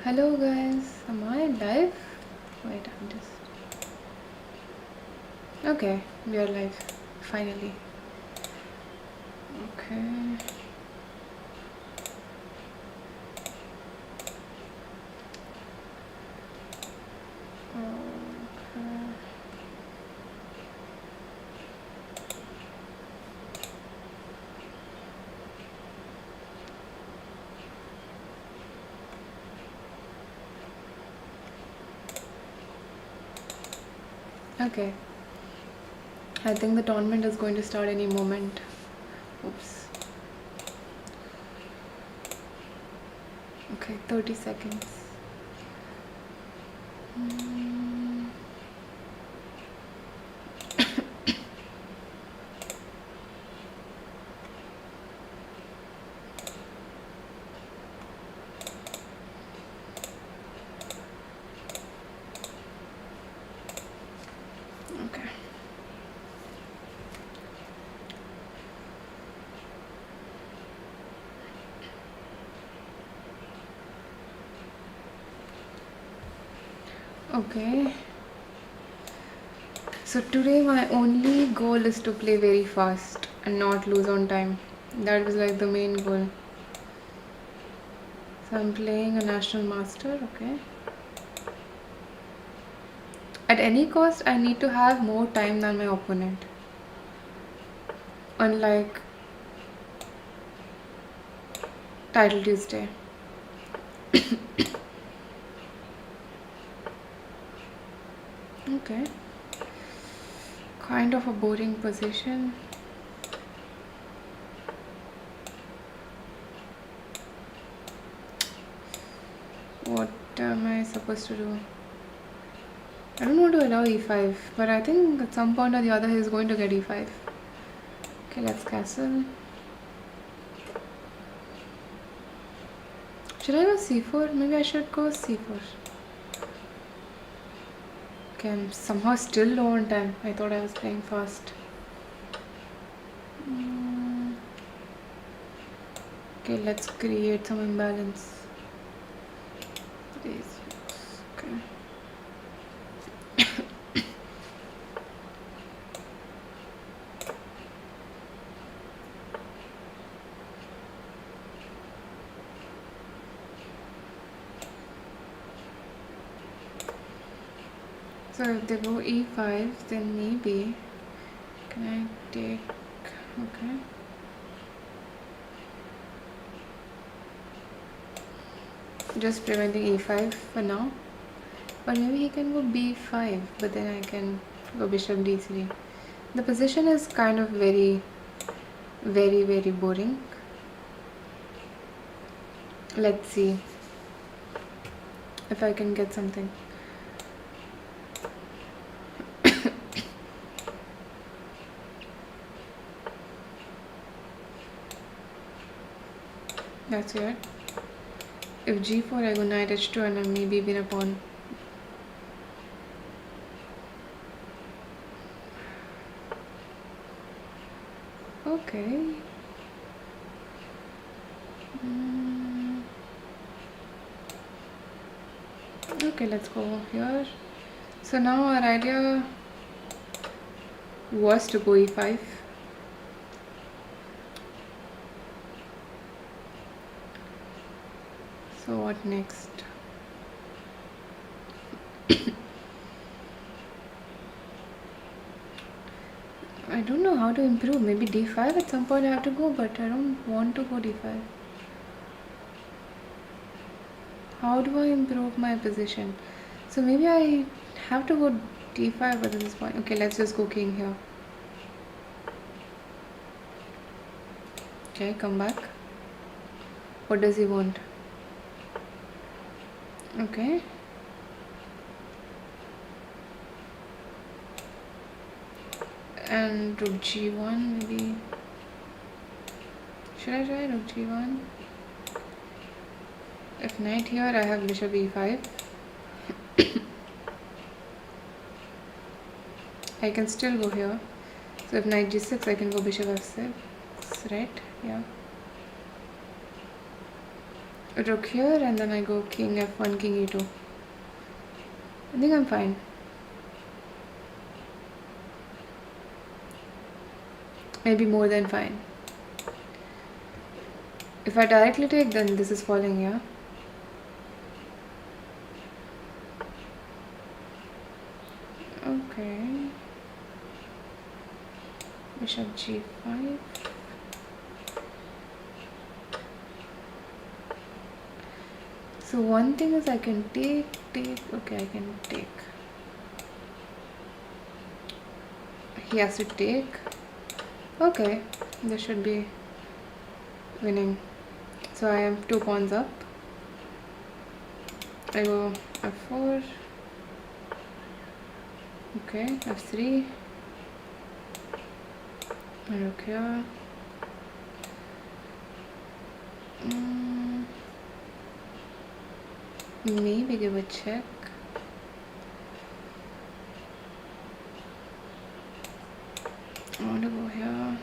Hello guys, am I live? Wait, I'm just... Okay, we are live, finally. Okay. Okay. Okay. I think the tournament is going to start any moment. Oops. Okay, 30 seconds. Okay. Okay. So today my only goal is to play very fast and not lose on time. That was like the main goal. So I'm playing a national master, okay. At any cost, I need to have more time than my opponent. Unlike Title Tuesday. Okay. Kind of a boring position. What am I supposed to do? I don't want to allow e5, but I think at some point or the other he's going to get e5. Okay, let's castle. Should I go c4? Maybe I should go c4. Okay, I'm somehow still low on time. I thought I was playing fast. Okay, let's create some imbalance. Okay. So if they go e5, then maybe can I take? Okay. Just preventing e5 for now. But maybe he can go b5, but then I can go bishop d3. The position is kind of very boring. Let's see if I can get something. That's weird. If g4, I go knight h2 and I maybe win a pawn. Okay. Okay, let's go here. So now our idea was to go e5. So what next? I don't know how to improve. Maybe d5 at some point I have to go, but I don't want to go d5. How do I improve my position? So maybe I have to go d5 at this point. Okay, let's just go king here. Okay, come back. What does he want? Okay. And rook g1 maybe. Should I try rook g1? If knight here, I have bishop e5. I can still go here. So if knight g6, I can go bishop f6, right? Yeah. rook here and then I go king f1, king e2. I think I'm fine. Maybe more than fine. If I directly take, then this is falling, yeah? Okay. Bishop g5. So one thing is I can take. Okay, I can take. He has to take. Okay, this should be winning. So I am 2 pawns up. I go f4. Okay, f3. I rook here. Maybe give a check. I want to go here.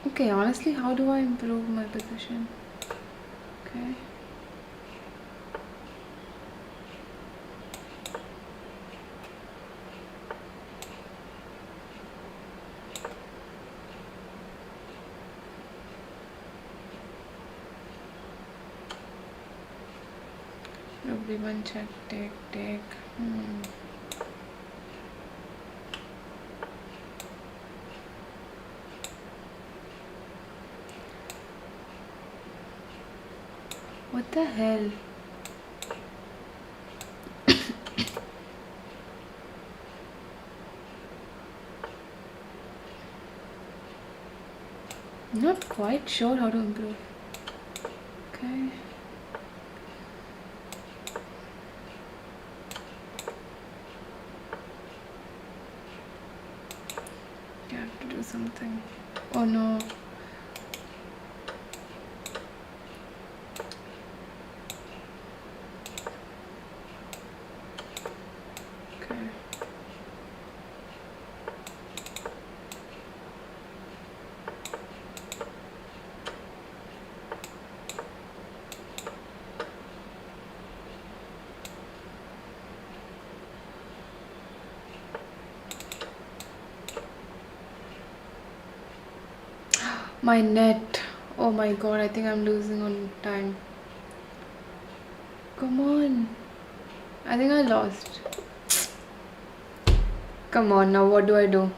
Okay, honestly, how do I improve my position? Okay. Rook b1 check, take. What the hell? Not quite sure how to improve. Okay. I have to do something. Oh no. Okay. My net. Oh my god, I think I'm losing on time. Come on. I think I lost. Come on, now what do I do?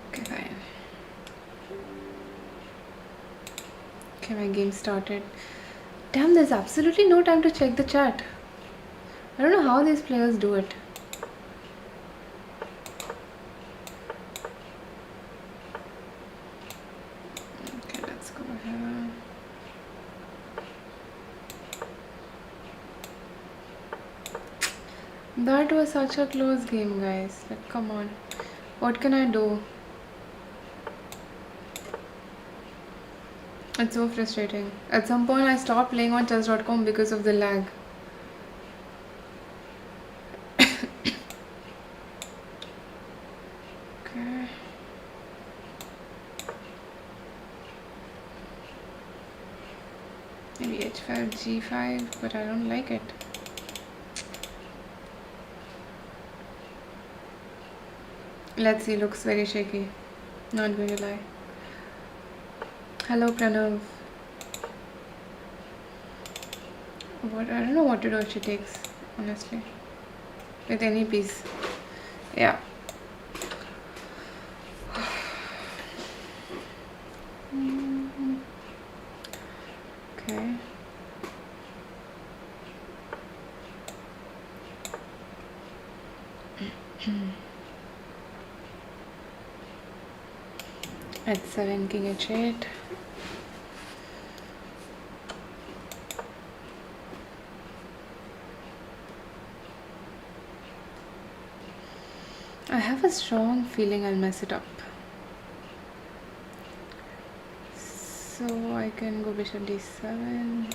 Okay, fine. Okay, my game started. Damn, there's absolutely no time to check the chat. I don't know how these players do it. Okay, let's go here. That was such a close game, guys. Like, come on. What can I do? It's so frustrating. At some point, I stopped playing on chess.com because of the lag. Okay. Maybe h5, g5, but I don't like it. Let's see, looks very shaky. Not going to lie. Hello, Pranav. What? I don't know what to do if she takes, honestly. With any piece. Yeah. Okay. At 7, king h8. I have a strong feeling I'll mess it up. So I can go bishop d7.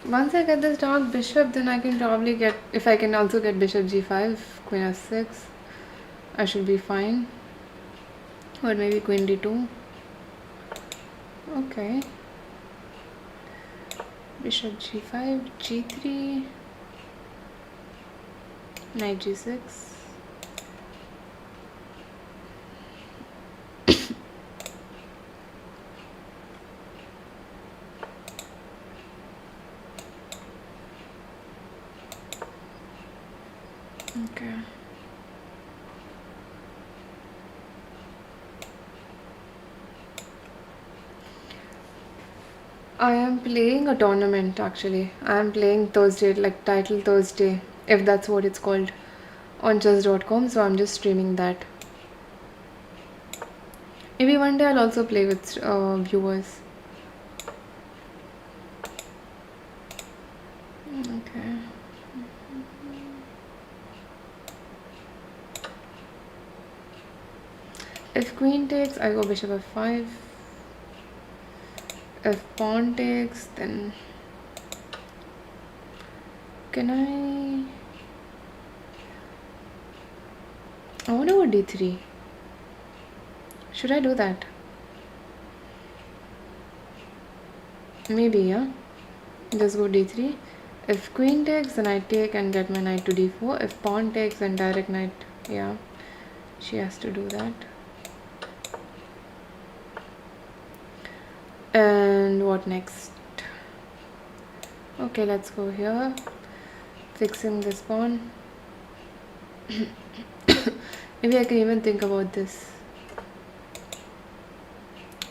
Once I get this dark bishop, then I can probably get, if I can also get bishop g5, queen s6, I should be fine. Or maybe queen d2. Okay. Bishop g5, g3, knight g6. Okay. I am playing a tournament actually. I am playing Thursday, like Title Thursday, if that's what it's called, on chess.com. So I'm just streaming that. Maybe one day I'll also play with viewers. Okay. If queen takes, I go bishop f5. If pawn takes, then can I want to go d3. Should I do that? Maybe, yeah. Just go d3. If queen takes, then I take and get my knight to d4. If pawn takes, then direct knight. Yeah, she has to do that. And what next? Okay, let's go here. Fixing this pawn. Maybe I can even think about this.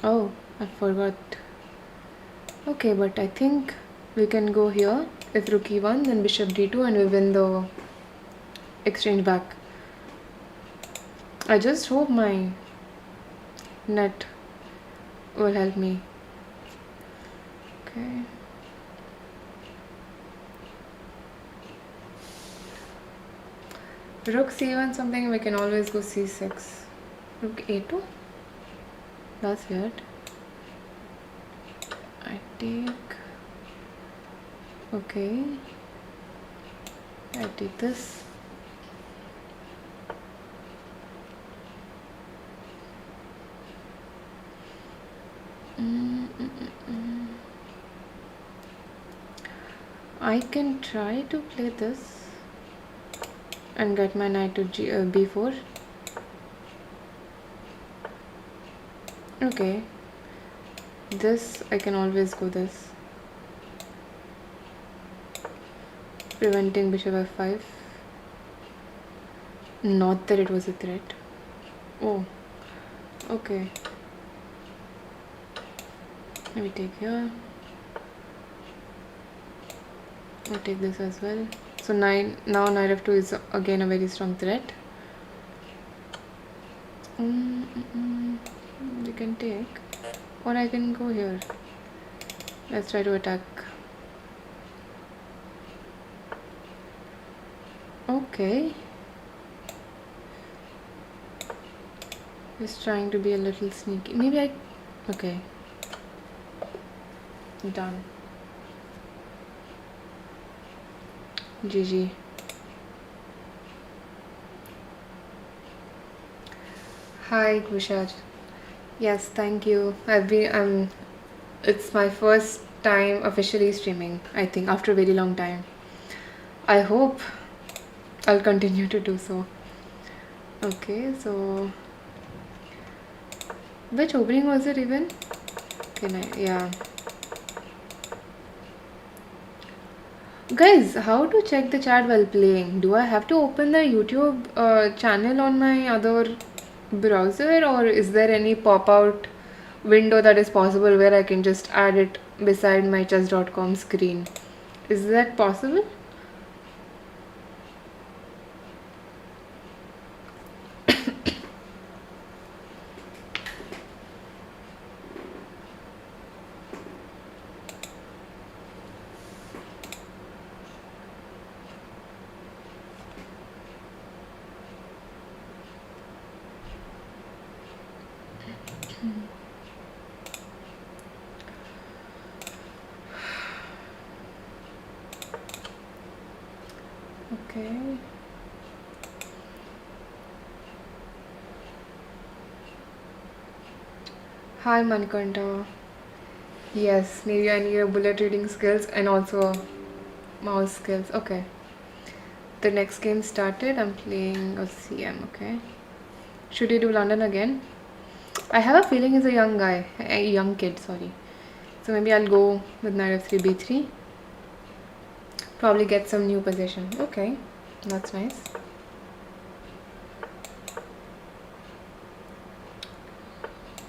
Oh, I forgot. Okay, but I think we can go here. If rook e1, then bishop d2, and we win the exchange back. I just hope my net will help me. Okay. Rook c1 something, we can always go c6. Rook a2? That's weird. I take. Okay. I take this. I can try to play this and get my knight to b4. Okay. This, I can always go this. Preventing bishop f5. Not that it was a threat. Oh. Okay. Let me take here. I'll take this as well. So now knight f2 is again a very strong threat. You can take, or I can go here. Let's try to attack. Okay. Just trying to be a little sneaky. Maybe I... Okay. Done. GG. Hi, Kushar. Yes, thank you. It's my first time officially streaming, I think, after a very long time. I hope I'll continue to do so. Okay, so which opening was it even? Yeah. Guys, how to check the chat while playing? Do I have to open the YouTube channel on my other browser, or is there any pop-out window that is possible where I can just add it beside my chess.com screen? Is that possible? Okay. Hi Manikanta. Yes, maybe I need a bullet reading skills and also mouse skills. Okay. The next game started. I'm playing a CM, okay. Should we do London again? I have a feeling he's a young guy. A young kid, sorry. So maybe I'll go with knight of 3 b3. Probably get some new position. Okay. That's nice.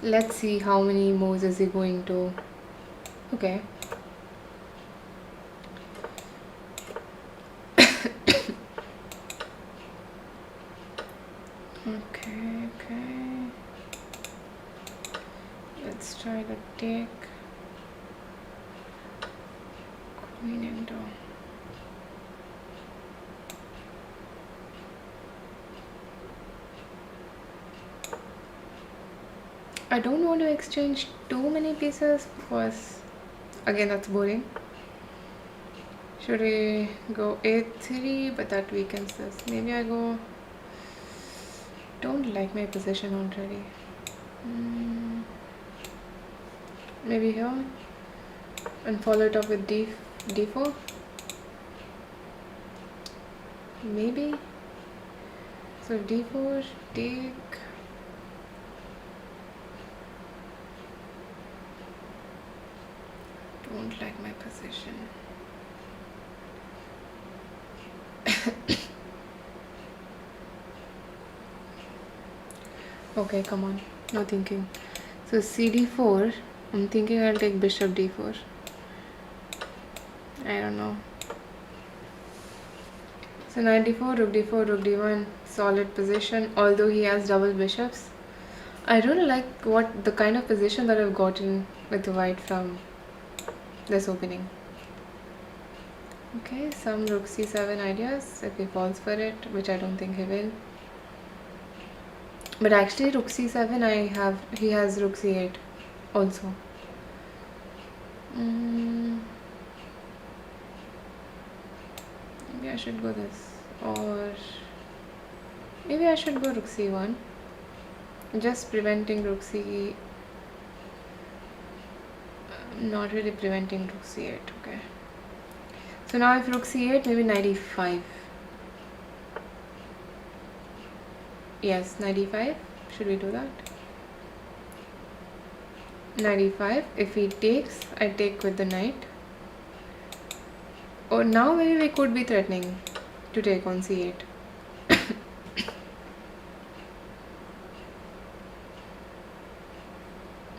Let's see how many moves is he going to. Okay. Okay. Let's try to take queen into. I don't want to exchange too many pieces because again that's boring. Should we go a3, but that weakens this. Maybe I go. Don't like my position already. Maybe here and follow it up with d4. Maybe. So d4 take. Don't like my position. Okay, come on. No thinking. So cd4. I'm thinking I'll take bishop d4. I don't know. So knight d4, rook d4, rook d1. Solid position. Although he has double bishops. I don't like what the kind of position that I've gotten with white from this opening. Okay, some rook c7 ideas if he falls for it, which I don't think he will. But actually rook c7 he has rook c8 also. Maybe I should go this, or maybe I should go rook c1, just preventing rook c, not really preventing rook c8. Okay, so now if rook c8, maybe knight e5. Yes, knight e5. Should we do that? Knight e5. If he takes, I take with the knight. Or now maybe we could be threatening to take on c8.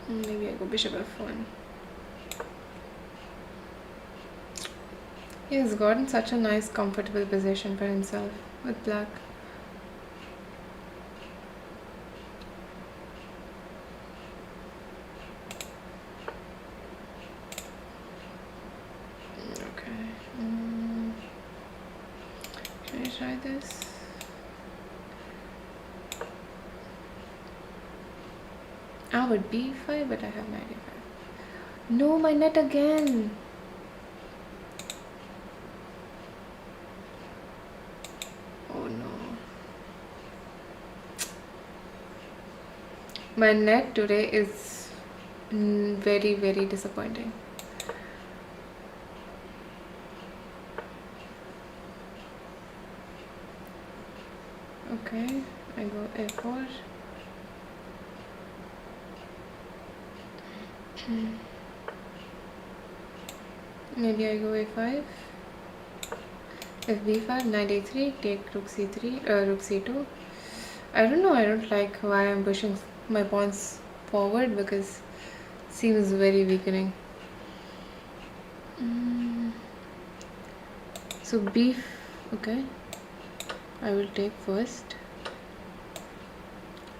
Maybe I go bishop f1. He has gotten such a nice comfortable position for himself with black. Okay. Should I try this? I would b5, but I have knight e5. No, my net again. Oh no. My net today is very, very disappointing. Okay, I go a4. Maybe I go a5. If b5, knight a3, take rook c3, rook c2. I don't know, I don't like why I'm pushing my pawns forward because it seems very weakening. So beef, okay. I will take first.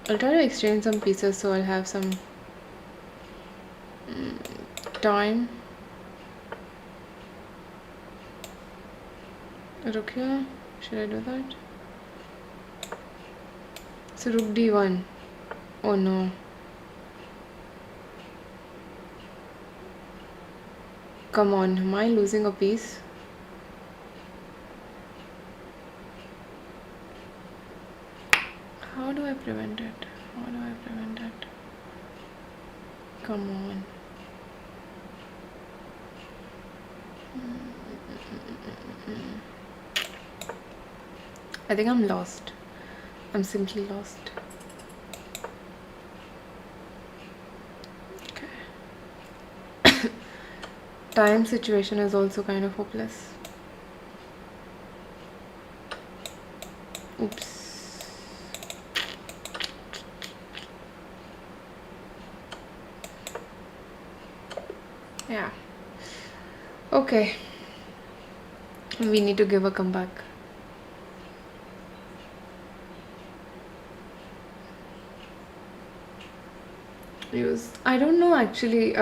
I'll try to exchange some pieces so I'll have some time. Rook here, should I do that? So rook d1. Oh no. Come on, am I losing a piece? do I prevent it? How do I prevent it? Come on. I think I'm lost. I'm simply lost. Okay. Time situation is also kind of hopeless. Oops. Yeah. Okay. We need to give a comeback. I don't know actually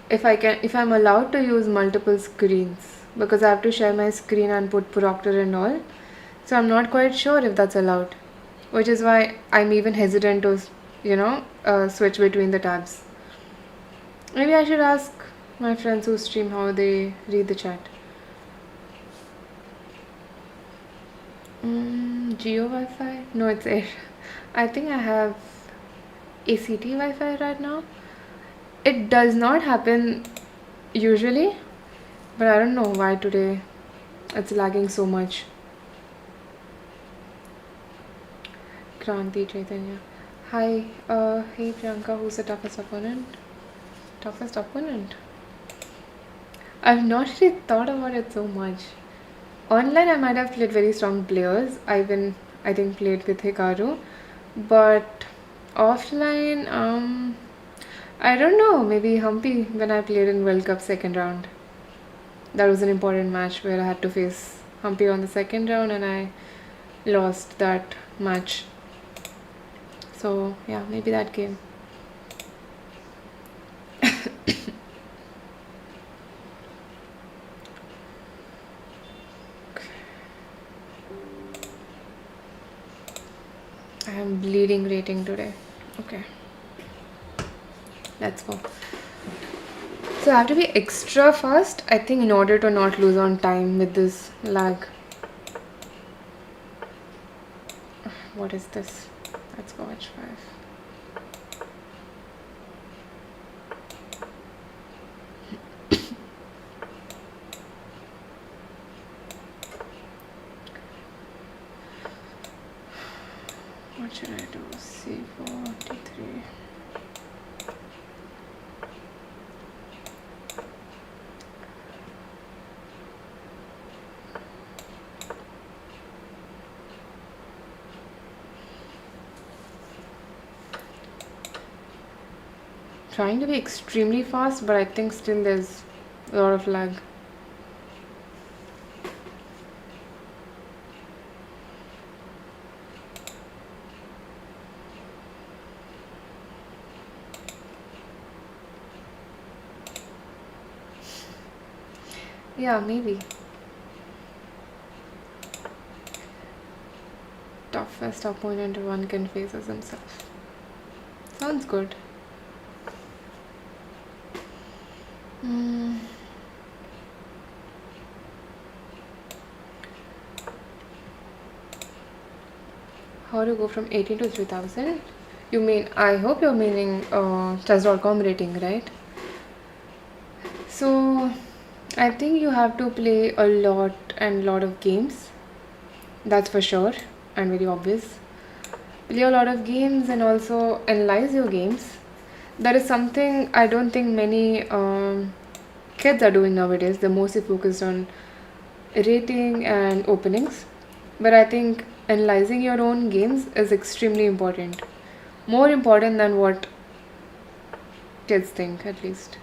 if I'm allowed to use multiple screens, because I have to share my screen and put Proctor and all. So I'm not quite sure if that's allowed, which is why I'm even hesitant to switch between the tabs. Maybe I should ask my friends who stream how they read the chat. Geo Wi-Fi? No, it's Air. I think I have ACT Wi-Fi right now. It does not happen usually, but I don't know why today it's lagging so much. Kranti Chaitanya. Hi, hey Priyanka, who's the toughest opponent? Toughest opponent? I've not really thought about it so much. Online, I might have played very strong players. I think played with Hikaru, but offline, I don't know. Maybe Humpy when I played in World Cup second round. That was an important match where I had to face Humpy on the second round, and I lost that match. So yeah, maybe that game. I am bleeding rating today. Okay. Let's go. So I have to be extra fast, I think, in order to not lose on time with this lag. What is this? Let's go H5. What should I do? C4, D3. Trying to be extremely fast, but I think still there's a lot of lag. Yeah, maybe. Toughest opponent one can face is himself. Sounds good. How to go from 18 to 3000? You mean, I hope you're meaning chess.com rating, right? So, I think you have to play a lot of games. That's for sure and very obvious. Play a lot of games and also analyze your games. That is something I don't think many kids are doing nowadays. They're mostly focused on rating and openings. But I think analyzing your own games is extremely important. More important than what kids think, at least.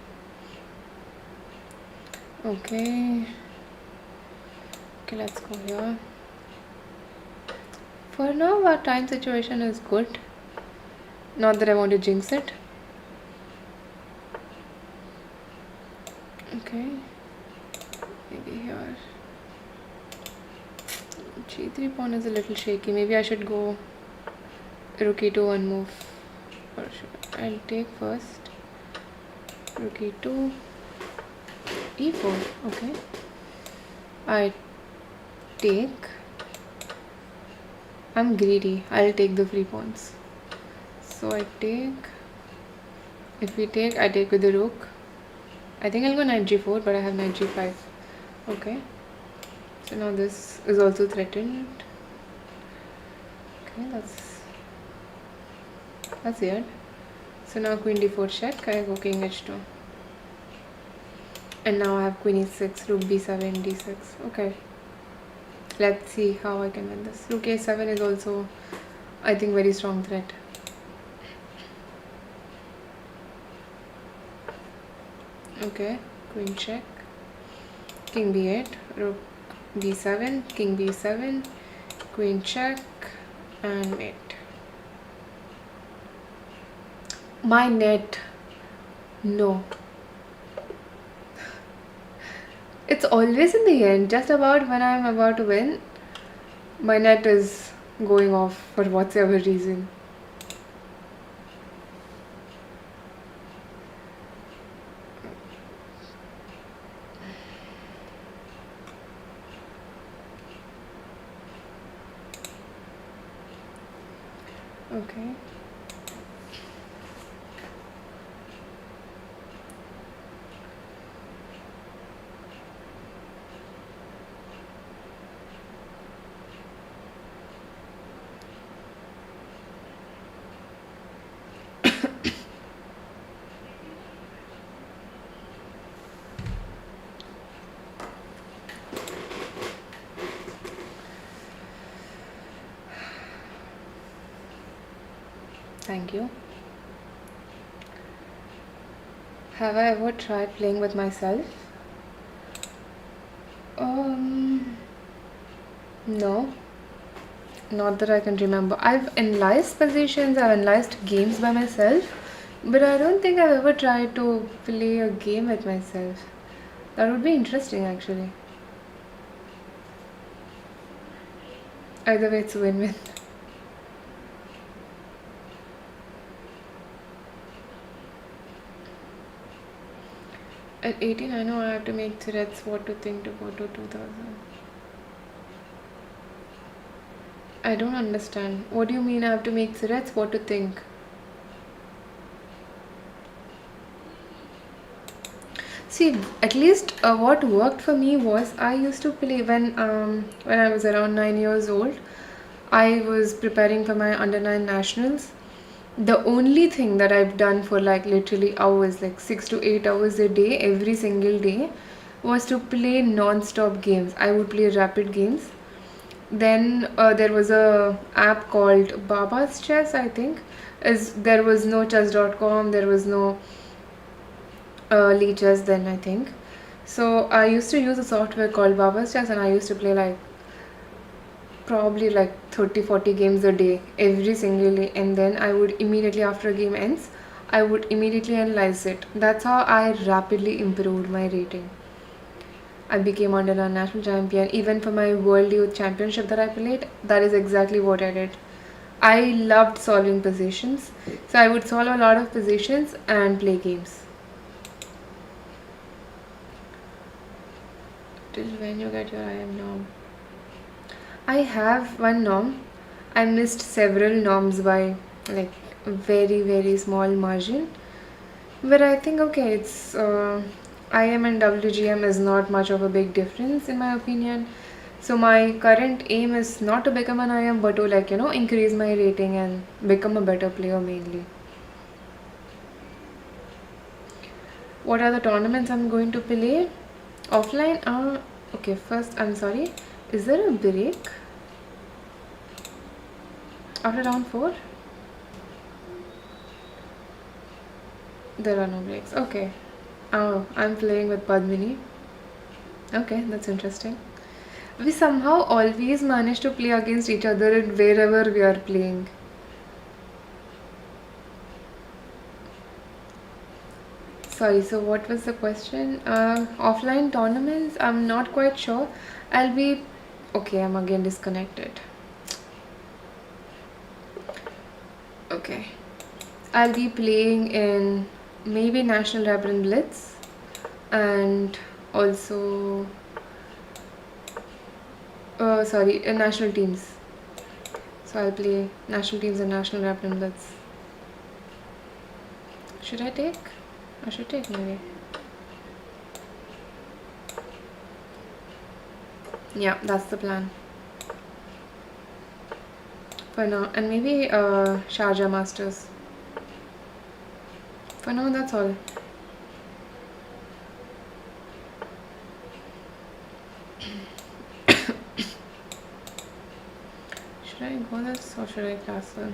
Okay, let's go here. For now, our time situation is good. Not that I want to jinx it. Okay, maybe here. G3 pawn is a little shaky. Maybe I should go rook e2 and move. Or I'll take first. Rook e2. E4. Okay. I take. I'm greedy. I'll take the free pawns. So I take. If we take, I take with the rook. I think I'll go knight g4, but I have knight g5. Okay. So now this is also threatened. Okay, that's weird. So now queen d4 check. I go king h2. And now I have queen e6, rook b7, d6. Okay. Let's see how I can win this. Rook a7 is also, I think, very strong threat. Okay, queen check, king b8, rook b7, king b7, queen check, and mate. My net. No. It's always in the end, just about when I'm about to win, my net is going off for whatever reason. Okay. Thank you. Have I ever tried playing with myself? No. Not that I can remember. I've analyzed positions, I've analyzed games by myself, but I don't think I've ever tried to play a game with myself. That would be interesting actually. Either way, it's a win-win. At 18, I know I have to make threats what to think to go to 2000. I don't understand. What do you mean I have to make threats what to think? See, at least what worked for me was I used to play when I was around 9 years old. I was preparing for my under 9 nationals. The only thing that I've done for like literally hours, like 6 to 8 hours a day, every single day, was to play non-stop games. I would play rapid games. Then there was a app called Baba's Chess, I think. There was no chess.com, there was no Lee Chess then, I think. So I used to use a software called Baba's Chess, and I used to play like probably like 30-40 games a day every single day, and then I would immediately, after a game ends, I would immediately analyze it. That's how I rapidly improved my rating. I became under a national champion. Even for my world youth championship that I played, that is exactly what I did. I loved solving positions, so I would solve a lot of positions and play games. Till when you get your IM norm? I have one norm. I missed several norms by like a very very small margin. But I think okay, it's IM and WGM is not much of a big difference in my opinion. So my current aim is not to become an IM, but to increase my rating and become a better player mainly. What are the tournaments I'm going to play? Offline? Okay, first I'm sorry. Is there a break? After round 4? There are no breaks. Okay. Oh, I'm playing with Padmini. Okay, that's interesting. We somehow always manage to play against each other in wherever we are playing. Sorry, so what was the question? Offline tournaments? I'm not quite sure. I'll be... Okay, I'm again disconnected. Okay. I'll be playing in maybe National Rapid and Blitz, and also national teams. So I'll play national teams and national rap and blitz. Should I take? I should take maybe. Yeah, that's the plan. For now. And maybe Sharjah Masters. For now, that's all. Should I go this or should I castle?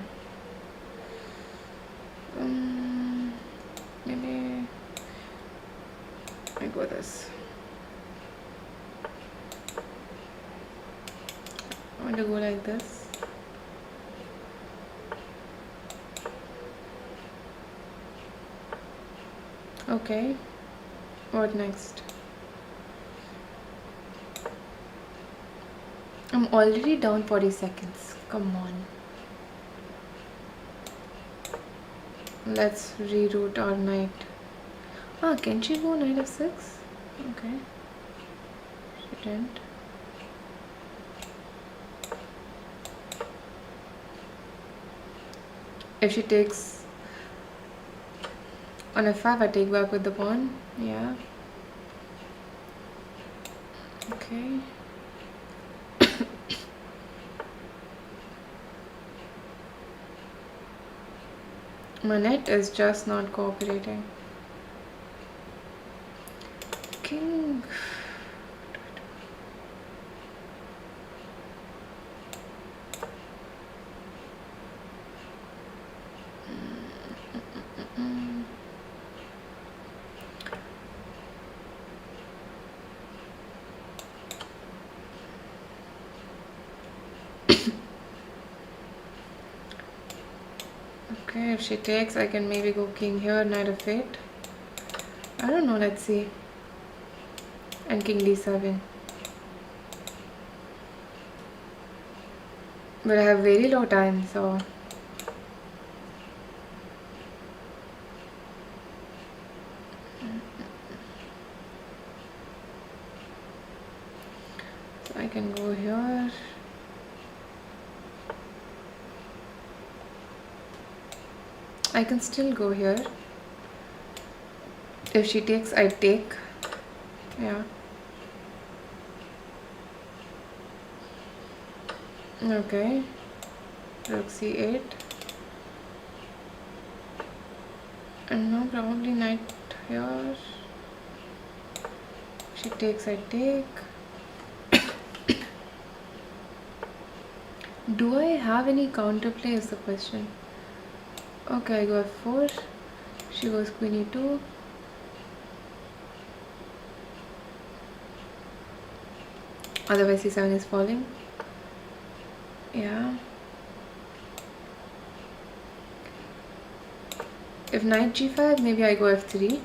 Maybe I go this. I want to go like this. Okay. What next? I'm already down 40 seconds. Come on. Let's reroute our knight. Ah, can she go knight f6? Okay. She didn't. If she takes on f5, I take back with the pawn. Yeah. Okay. My net is just not cooperating. King. Okay, if she takes, I can maybe go king here, knight of 8. I don't know, let's see. And king d7. But I have very low time, so I can go here. I can still go here. If she takes, I take. Yeah. Okay. Rook c8. And now probably knight here. If she takes, I take. Do I have any counterplay is the question. Okay, I go f4. She goes queen e2. Otherwise c7 is falling. Yeah. If knight g5, maybe I go f3.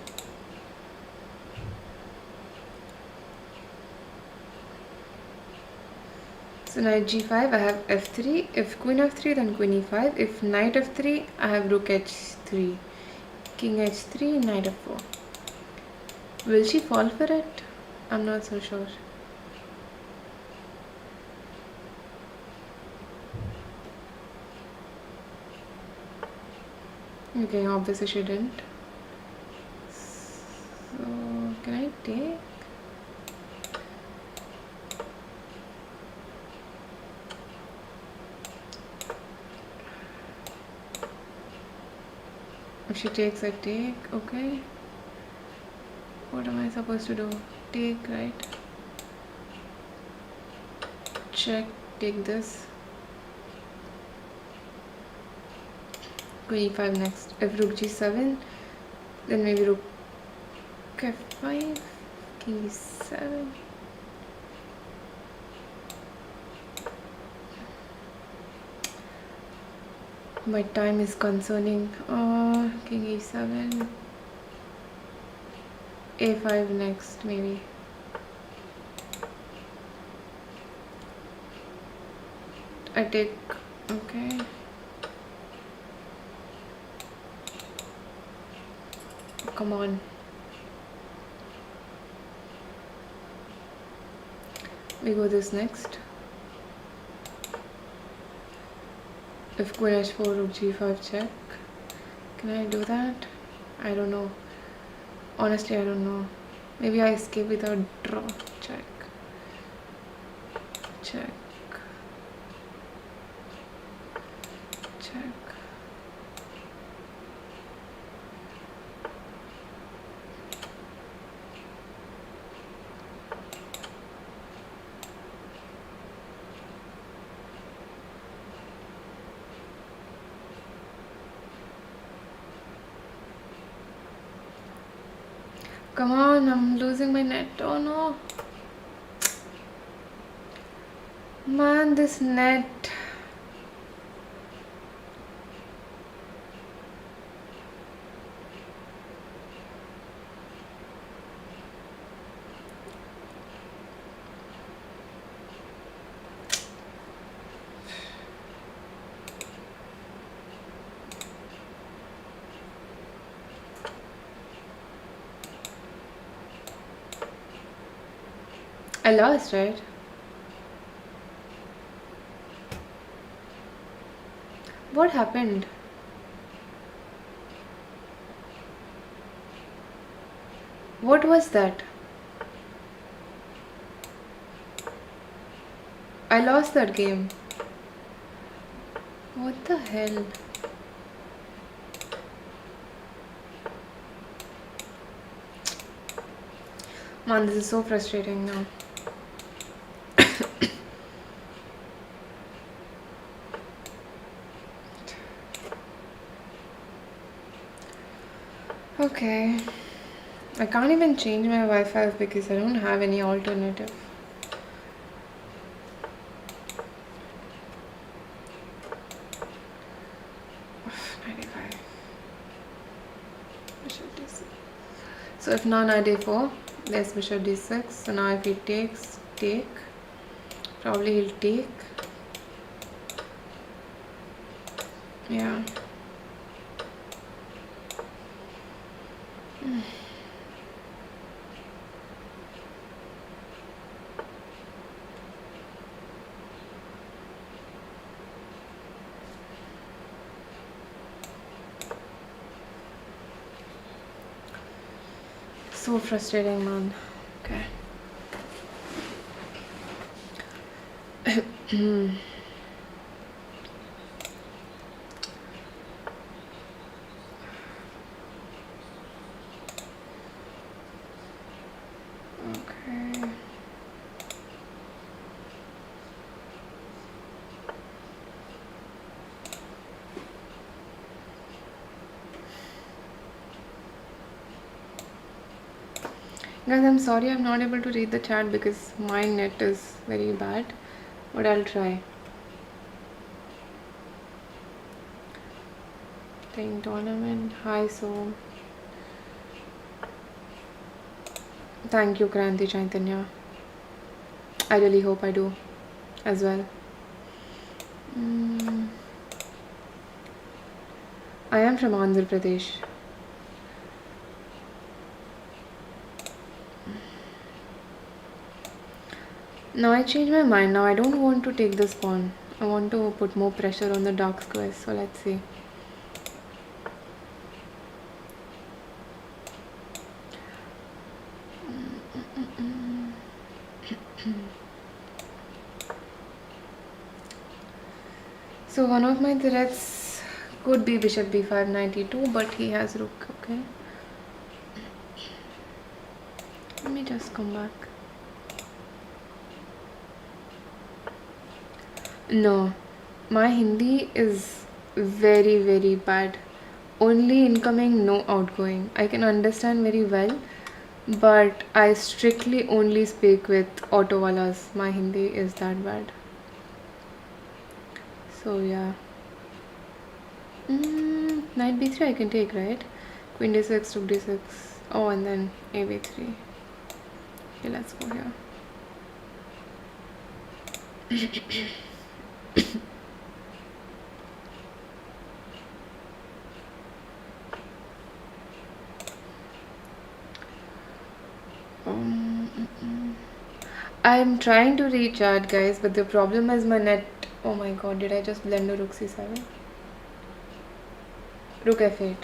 So knight g5, I have f3. If queen f3, then queen e5. If knight f3, I have rook h3. King h3, knight f4. Will she fall for it? I'm not so sure. Okay, obviously she didn't. So, can I take? If she takes, I take. Okay. What am I supposed to do? Take, right? Check, take this. Queen e5 next. If rook g7, then maybe rook f5, king e7. My time is concerning. King e7, a5 next maybe. I take. Okay. Come on. We go this next. If queen h4, rook g5 check. Can I do that? I don't know. Honestly, I don't know. Maybe I escape without draw. Check. Check. Check. Come on, I'm losing my net. Oh no. Man, this net. I lost, right? What happened? What was that? I lost that game. What the hell? Man, this is so frustrating now. Okay. I can't even change my Wi-Fi because I don't have any alternative. Bishop d6. So if now knight a4, there's bishop d6. So now if he takes, take. Probably he'll take. Yeah. So frustrating, man. Okay. Okay. Guys, I'm sorry I'm not able to read the chat because my net is very bad, but I'll try. Playing tournament. Hi, so. Thank you, Kranti Chaitanya. I really hope I do as well. I am from Andhra Pradesh. Now I changed my mind. Now I don't want to take this pawn. I want to put more pressure on the dark squares. So let's see. So one of my threats could be bishop b5 92, but he has rook. Okay. Let me just come back. No, my Hindi is very, very bad. Only incoming, no outgoing. I can understand very well, but I strictly only speak with auto walas. My Hindi is that bad. So yeah. Knight b3 I can take, right? Queen d6, rook d6. Oh, and then a b3. Okay, let's go here. I'm trying to reach out, guys, but the problem is my net Oh my god, did I just blend a rook c7? Rook f8.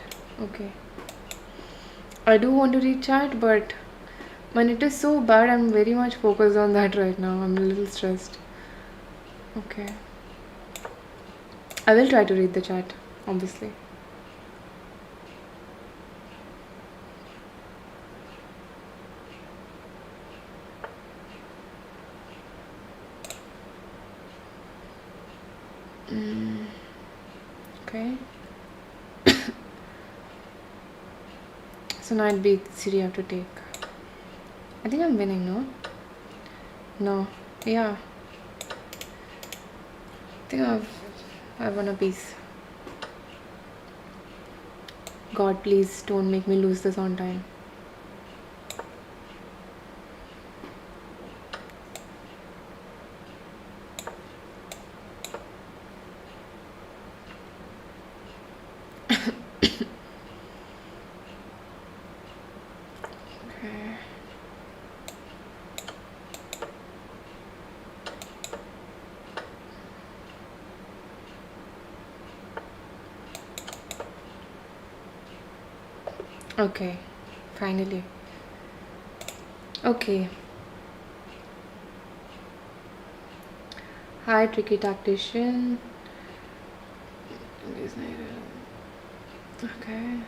Okay. I do want to read chat, but man, it is so bad. I'm very much focused on that right now. I'm a little stressed. Okay. I will try to read the chat, obviously. Okay. So knight b3 I have to take. I think I'm winning, no? No. Yeah. I think I've won a piece. God, please don't make me lose this on time. Okay. Okay. Finally. Okay. Hi, tricky tactician. Okay.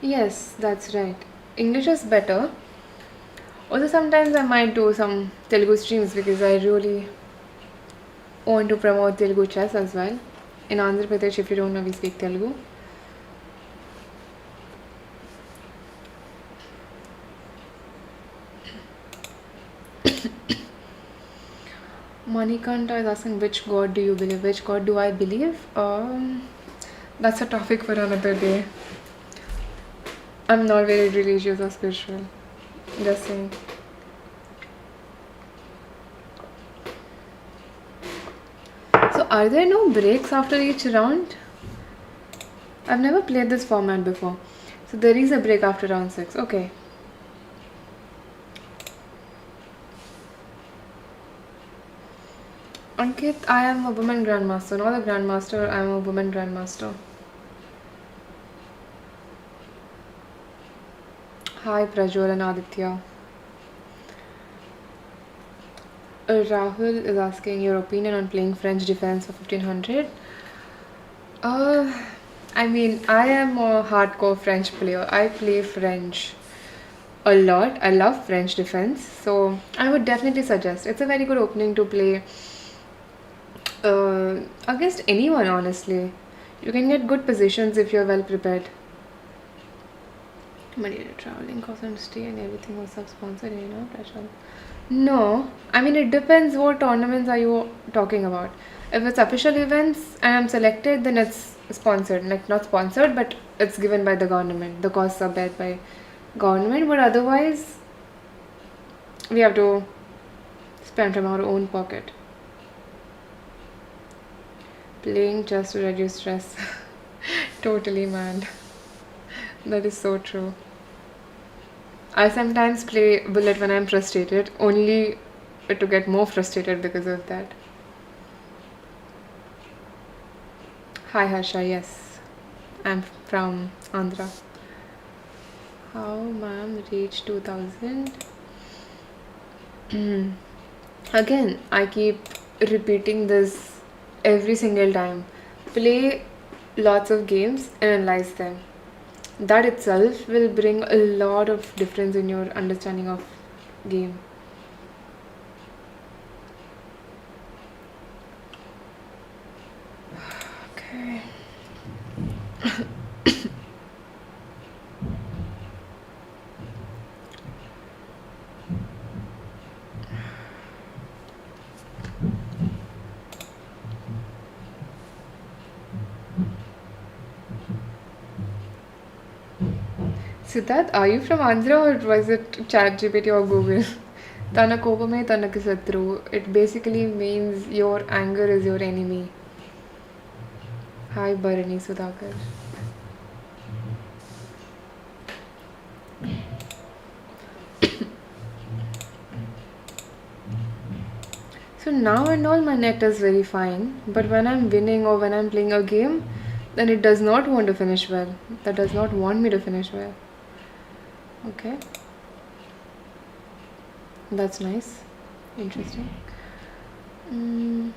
Yes, that's right. English is better. Also, sometimes I might do some Telugu streams because I really want to promote Telugu chess as well. In Andhra Pradesh, if you don't know, we speak Telugu. Manikanta is asking which god do you believe? Which god do I believe? That's a topic for another day. I'm not very religious or spiritual. Just saying. So, are there no breaks after each round? I've never played this format before. So, there is a break after round 6. Okay. Ankit, I am a woman grandmaster, not a grandmaster. I am a woman grandmaster. Hi, Prajwal and Aditya. Rahul is asking your opinion on playing French defense for 1500. I mean, I am a hardcore French player. I play French a lot. I love French defense, so I would definitely suggest. It's a very good opening to play against anyone, honestly. You can get good positions if you're well prepared. But your traveling cost and stay and everything was sub-sponsored, you know, pressure. No, I mean it depends what tournaments are you talking about. If it's official events and I'm selected, then it's sponsored. Like not sponsored, but it's given by the government. The costs are bear by government, but otherwise we have to spend from our own pocket. Playing just to reduce stress. Totally, man. That is so true. I sometimes play bullet when I'm frustrated, only to get more frustrated because of that. Hi Harsha, yes. I'm from Andhra. How ma'am reach 2000? Again, I keep repeating this every single time. Play lots of games and analyze them. That itself will bring a lot of difference in your understanding of game. Okay. Siddharth, are you from Andhra or was it ChatGPT or Google? Tana kopame tanaki satru. It basically means your anger is your enemy. Hi Bharani Sudhakar. now and all, my net is very fine. But when I'm winning or when I'm playing a game, then it does not want to finish well. That does not want me to finish well. Okay. That's nice. Interesting. Mm.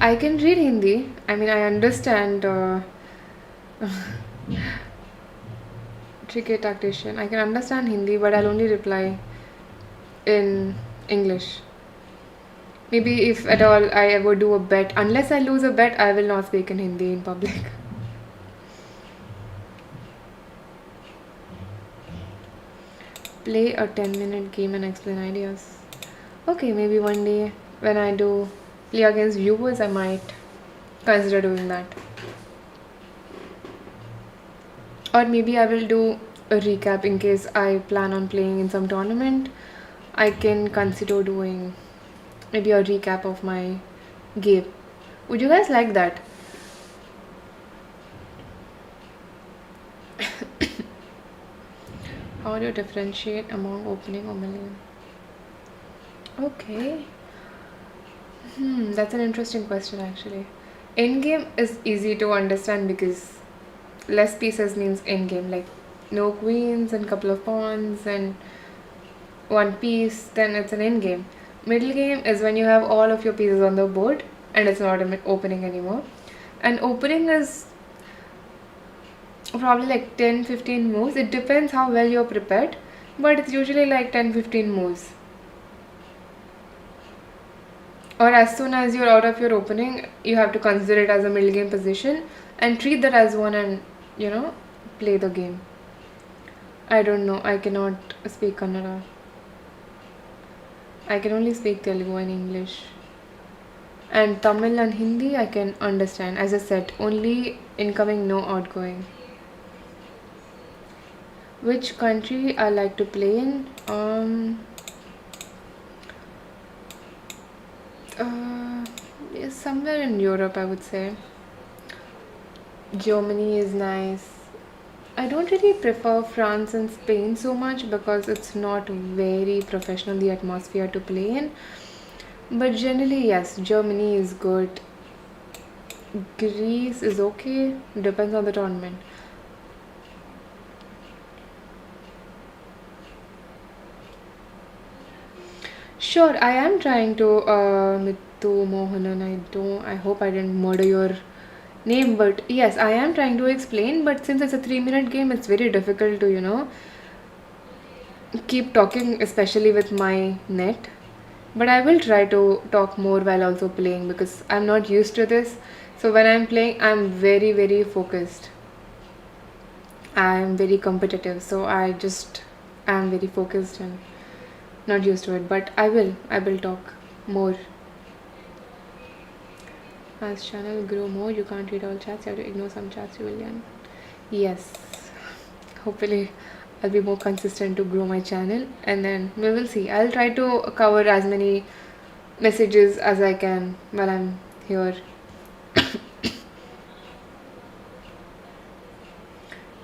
I can read Hindi. I mean, I understand tricky tactician. I can understand Hindi, but I'll only reply in English. Maybe if at all I ever do a bet, unless I lose a bet, I will not speak in Hindi in public. Play a 10-minute game and explain ideas. Okay, maybe one day when I do play against viewers, I might consider doing that. Or maybe I will do a recap in case I plan on playing in some tournament. I can consider doing maybe a recap of my game. Would you guys like that? How do you differentiate among opening or milling? Okay. That's an interesting question actually. Endgame is easy to understand because less pieces means endgame, like no queens and couple of pawns and one piece, then it's an endgame. Middle game is when you have all of your pieces on the board and it's not an opening anymore. And opening is probably like 10-15 moves. It depends how well you're prepared, but it's usually like 10-15 moves. Or as soon as you're out of your opening, you have to consider it as a middle game position and treat that as one and, play the game. I don't know. I cannot speak Kannada. I can only speak Telugu and English. And Tamil and Hindi I can understand. As I said, only incoming, no outgoing. Which country I like to play in? Somewhere in Europe, I would say. Germany is nice. I don't really prefer France and Spain so much because it's not very professional, the atmosphere to play in. But generally, yes, Germany is good. Greece is okay, depends on the tournament. Sure, I am trying to Mittu Mohanan. I hope I didn't murder your name, but yes, I am trying to explain. But since it's a 3-minute game, it's very difficult to keep talking, especially with my net. But I will try to talk more while also playing because I'm not used to this. So when I'm playing, I'm very very focused. I'm very competitive, so I just am very focused and not used to it. But I will talk more. As channel grow more, you can't read all chats. You have to ignore some chats. You will learn. Yes, hopefully I'll be more consistent to grow my channel, and then we will see. I'll try to cover as many messages as I can while I'm here.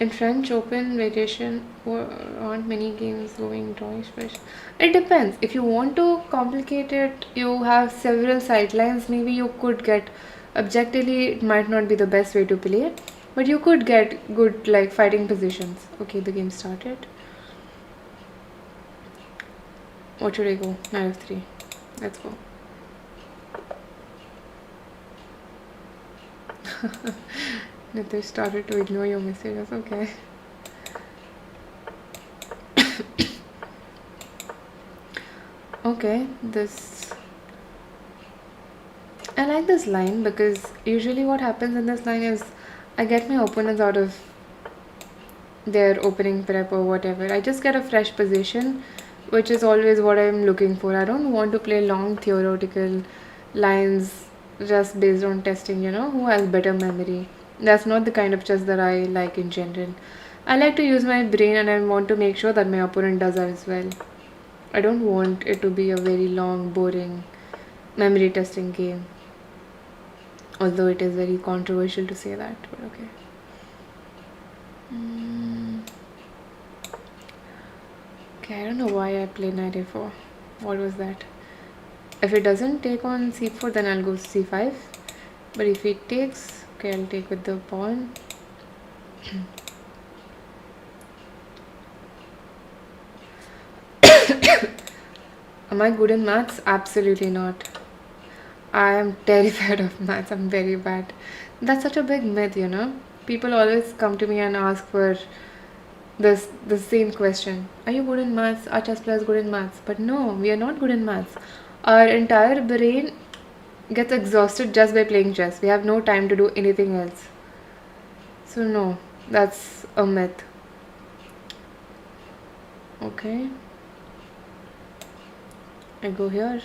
In French Open variation, aren't many games going drawing special? It depends. If you want to complicate it, you have several sidelines. Maybe you could get objectively, it might not be the best way to play it, but you could get good like fighting positions. Okay, the game started. What should I go? Knight of 3. Let's go. Nitish started to ignore your messages. Okay. Okay, I like this line because usually what happens in this line is I get my opponents out of their opening prep or whatever. I just get a fresh position, which is always what I'm looking for. I don't want to play long theoretical lines just based on testing, who has better memory. That's not the kind of chess that I like in general. I like to use my brain and I want to make sure that my opponent does as well. I don't want it to be a very long, boring memory testing game. Although it is very controversial to say that, but okay. Okay, I don't know why I played knight a4. What was that? If it doesn't take on c4, then I'll go c5. But if it takes, okay, I'll take with the pawn. Am I good in maths? Absolutely not. I am terrified of maths. I'm very bad. That's such a big myth, you know. People always come to me and ask for the same question. Are you good in maths? Are chess players good in maths? But no, we are not good in maths. Our entire brain gets exhausted just by playing chess. We have no time to do anything else. So no, that's a myth. Okay. I go here.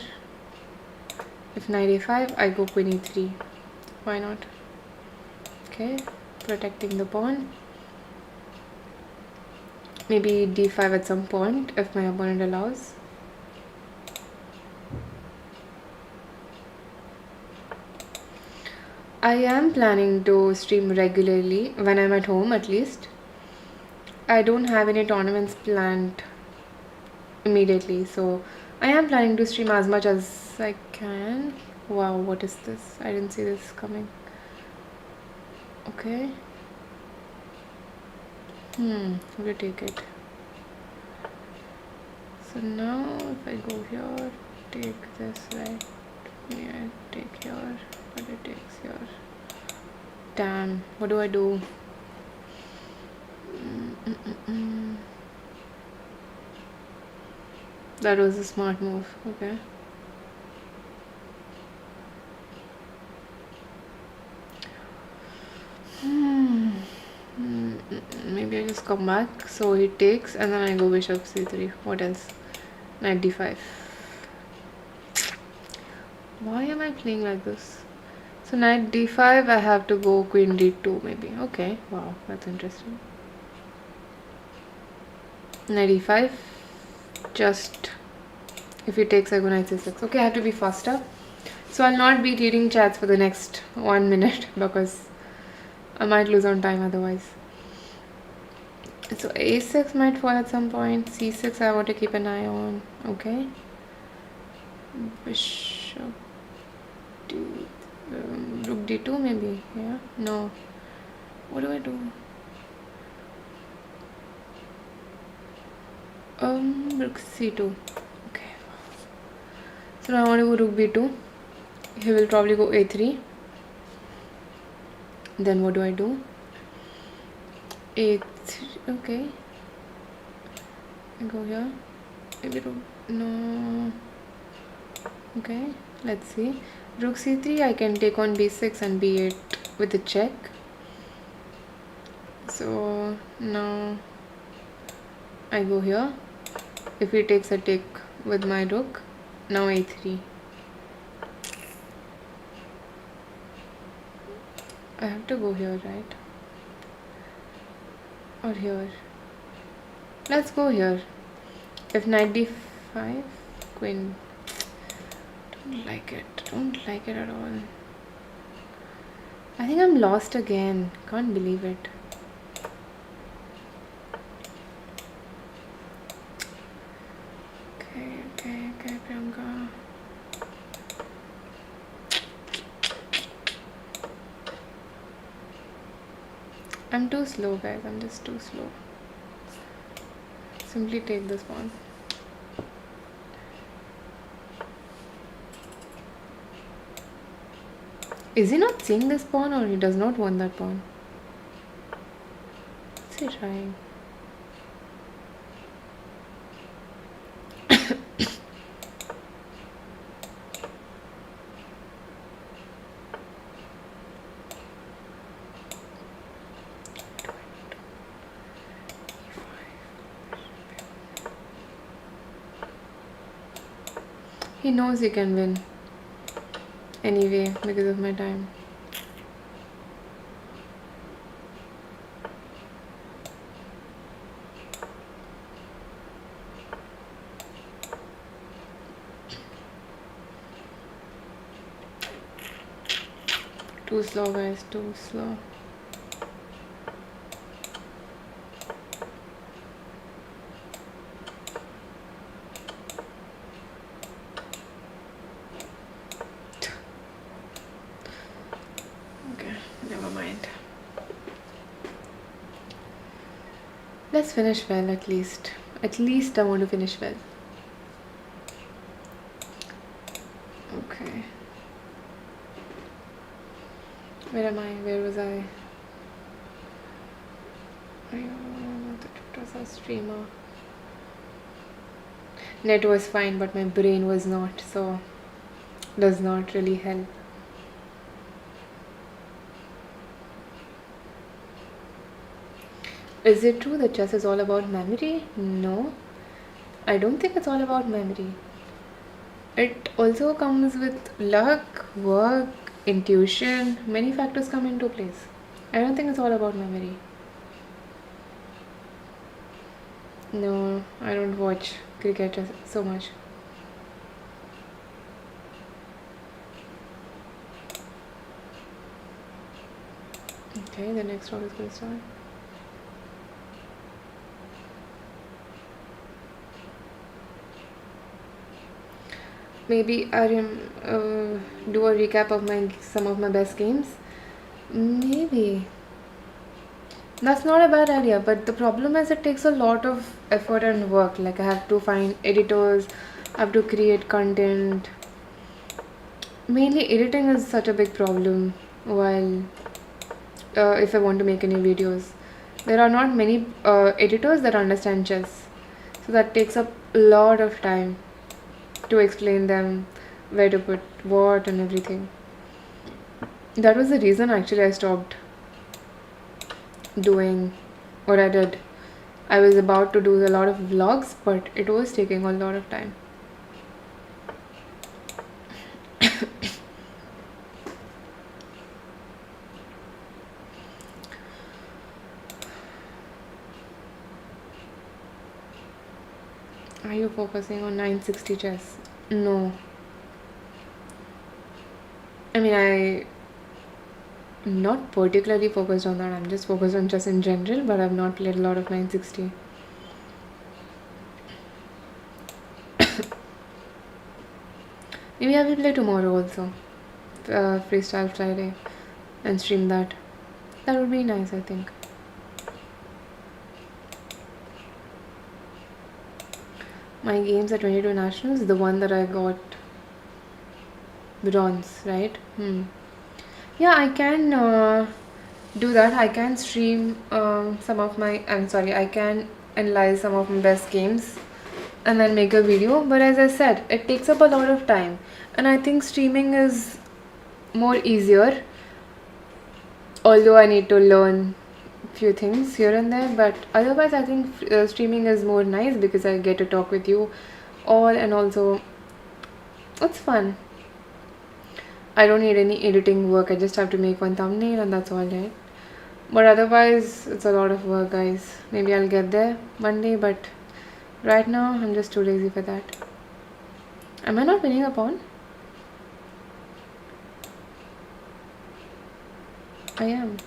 If knight a5, I go queen e3. Why not? Okay, protecting the pawn. Maybe d5 at some point if my opponent allows. I am planning to stream regularly when I'm at home, at least. I don't have any tournaments planned immediately, so I am planning to stream as much as I can. Wow, what is this? I didn't see this coming. Okay. How to take it? So now if I go here, take this right, yeah, take here, but it takes here. Damn, what do I do? That was a smart move. Okay. Maybe I just come back. So he takes, and then I go bishop c3. What else? Knight d5. Why am I playing like this? So knight d5, I have to go queen d2 maybe. Okay, wow, that's interesting. Knight e5. Just, if he takes, I go knight c6. Okay, I have to be faster. So I'll not be reading chats for the next 1 minute because I might lose on time otherwise. So a6 might fall at some point. c6 I want to keep an eye on. Okay. Bishop d, rook d2 maybe. Yeah. No. What do I do? Rook c2. Okay. So now I want to go rook b2. He will probably go a3. Then what do I do? a3. Okay. I go here. Maybe rook. No. Okay. Let's see. Rook c3. I can take on b6 and b8 with a check. So now I go here. If he takes, I take with my rook. Now a3. I have to go here, right? Or here. Let's go here. If knight d5, queen. Don't like it. Don't like it at all. I think I'm lost again. Can't believe it. Okay, Priyanka. I'm too slow, guys. I'm just too slow. Simply take this pawn. Is he not seeing this pawn, or he does not want that pawn? What's he trying? He knows he can win anyway because of my time. Too slow, guys, too slow. Let's finish well at least. At least I want to finish well. Okay. Where am I? Where was I? It was a streamer. Net was fine, but my brain was not, so does not really help. Is it true that chess is all about memory? No, I don't think it's all about memory. It also comes with luck, work, intuition. Many factors come into place. I don't think it's all about memory. No, I don't watch cricket so much. Okay, the next round is going to start. Maybe I do a recap of some of my best games. Maybe. That's not a bad idea, but the problem is it takes a lot of effort and work. Like I have to find editors, I have to create content. Mainly editing is such a big problem while if I want to make any videos. There are not many editors that understand chess. So that takes up a lot of time to explain them where to put what and everything. That was the reason actually I stopped doing what I did. I was about to do a lot of vlogs, but it was taking a lot of time. Are you focusing on 960 chess? No. I mean, I'm not particularly focused on that. I'm just focused on chess in general, but I've not played a lot of 960. Maybe I will play tomorrow also. Freestyle Friday. And stream that. That would be nice, I think. My games at 22 nationals, the one that I got bronze, right? Yeah, I can do that. I can stream I can analyze some of my best games and then make a video. But as I said, it takes up a lot of time. And I think streaming is more easier. Although I need to learn few things here and there, but otherwise I think streaming is more nice because I get to talk with you all, and also it's fun. I don't need any editing work. I just have to make one thumbnail and that's all, right? But otherwise it's a lot of work, guys. Maybe I'll get there one day, but right now I'm just too lazy for that. Am I not winning a pawn? I am.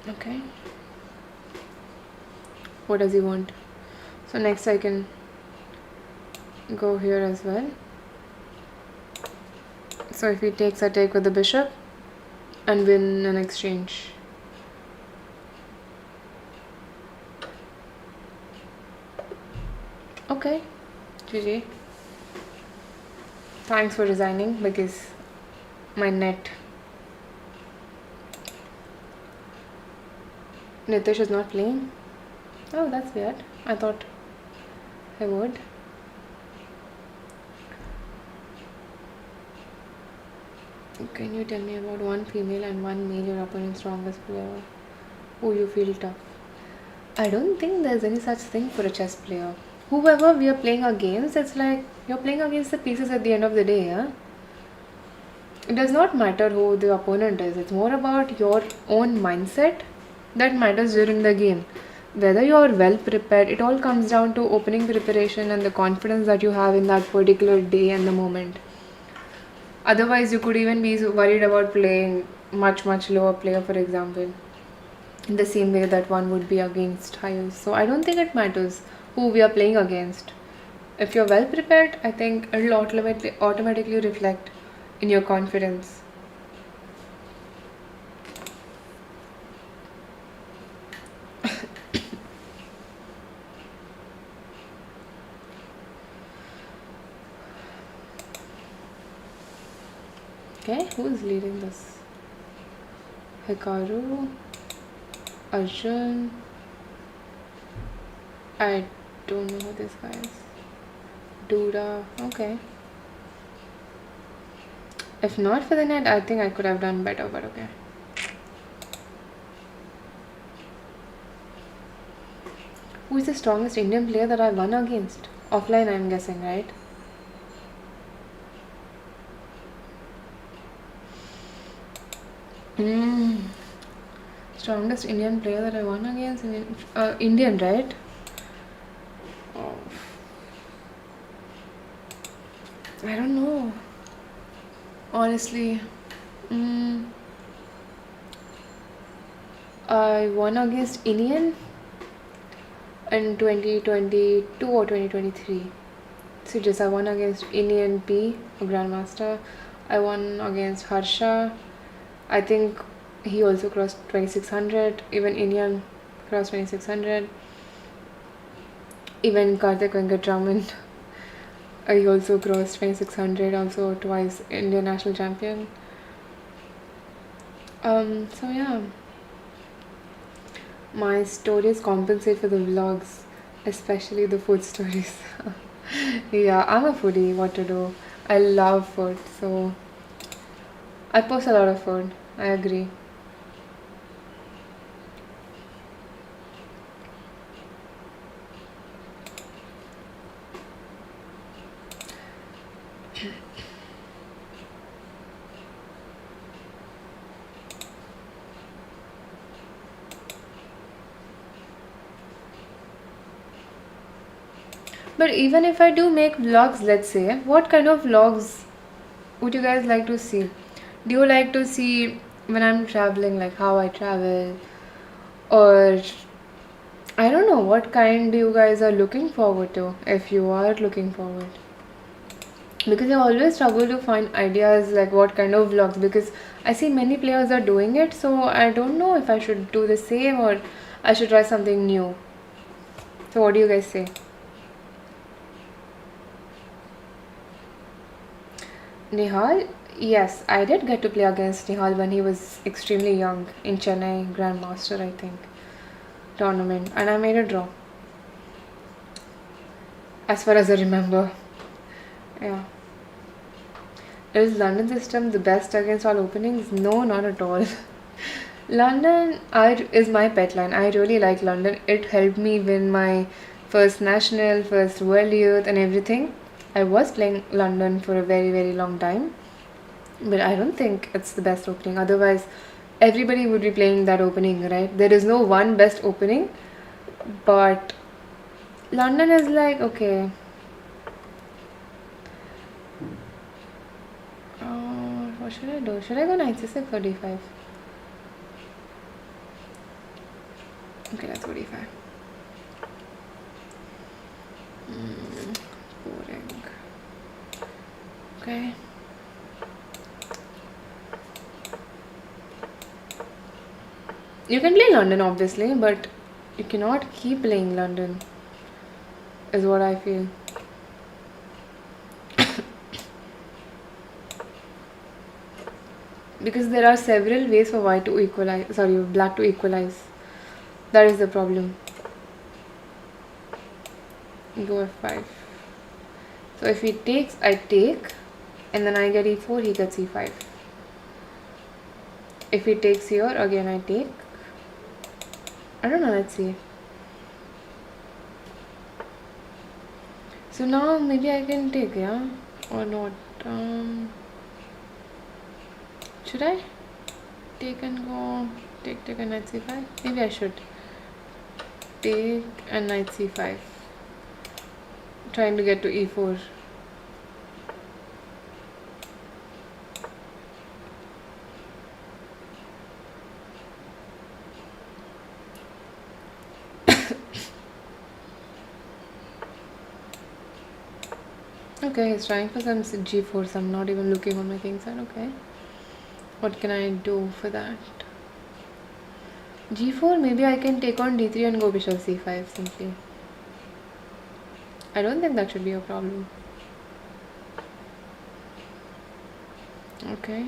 Okay. What does he want? So next I can go here as well. So if he takes, I take with the bishop and win an exchange. Okay, GG. Thanks for resigning because my net. Nitish is not playing. Oh, that's weird. I thought I would. Can you tell me about one female and one male your opponent's strongest player who you feel tough? I don't think there's any such thing for a chess player. Whoever we are playing against, it's like you're playing against the pieces at the end of the day, yeah? It does not matter who the opponent is. It's more about your own mindset that matters during the game. Whether you are well prepared, it all comes down to opening preparation and the confidence that you have in that particular day and the moment. Otherwise, you could even be worried about playing much lower player, for example, in the same way that one would be against higher. So I don't think it matters who we are playing against. If you're well prepared, I think it will automatically reflect in your confidence. Okay, who's leading this? Hikaru, Arjun. I don't know who this guy is. Duda. Okay. If not for the net, I think I could have done better, but okay. Who is the strongest Indian player that I won against? Offline, I'm guessing, right? Strongest Indian player that I won against? Indian, right? Oh. I don't know. Honestly. I won against Indian in 2022 or 2023. So just I won against Indian P, a Grandmaster. I won against Harsha. I think he also crossed 2600. Even Indian crossed 2600. Even Karthik Venkatraman, he also crossed 2600. Also twice Indian national champion. So yeah. My stories compensate for the vlogs, especially the food stories. Yeah, I'm a foodie, what to do? I love food, so I post a lot of food. I agree. But even if I do make vlogs, let's say, what kind of vlogs would you guys like to see? Do you like to see when I'm traveling, like how I travel? Or I don't know, what kind you guys are looking forward to, if you are looking forward? Because I always struggle to find ideas like what kind of vlogs, because I see many players are doing it, so I don't know if I should do the same or I should try something new. So what do you guys say? Nihal, yes, I did get to play against Nihal when he was extremely young in Chennai Grandmaster, I think, tournament, and I made a draw. As far as I remember, yeah. Is London system the best against all openings? No, not at all. London is my pet line. I really like London. It helped me win my first national, first world youth, and everything. I was playing London for a very, very long time, but I don't think it's the best opening. Otherwise, everybody would be playing that opening, right? There is no one best opening, but London is like, okay. What should I do? Should I go knight c6 or d5? Okay, let's go d5. Boring. Okay. You can play London, obviously, but you cannot keep playing London, is what I feel. Because there are several ways for black to equalize. That is the problem. Go f5. So if he takes, I take, and then I get e4, he gets e5. If he takes here, again I take. I don't know, let's see. So now maybe I can take, yeah? Or not? Should I take and go? Take a knight c5? Maybe I should. Take and knight c5. Trying to get to e4. Okay, he's trying for some g4, so I'm not even looking on my king side. Okay. What can I do for that? g4, maybe I can take on d3 and go bishop c5 simply. I don't think that should be a problem. Okay.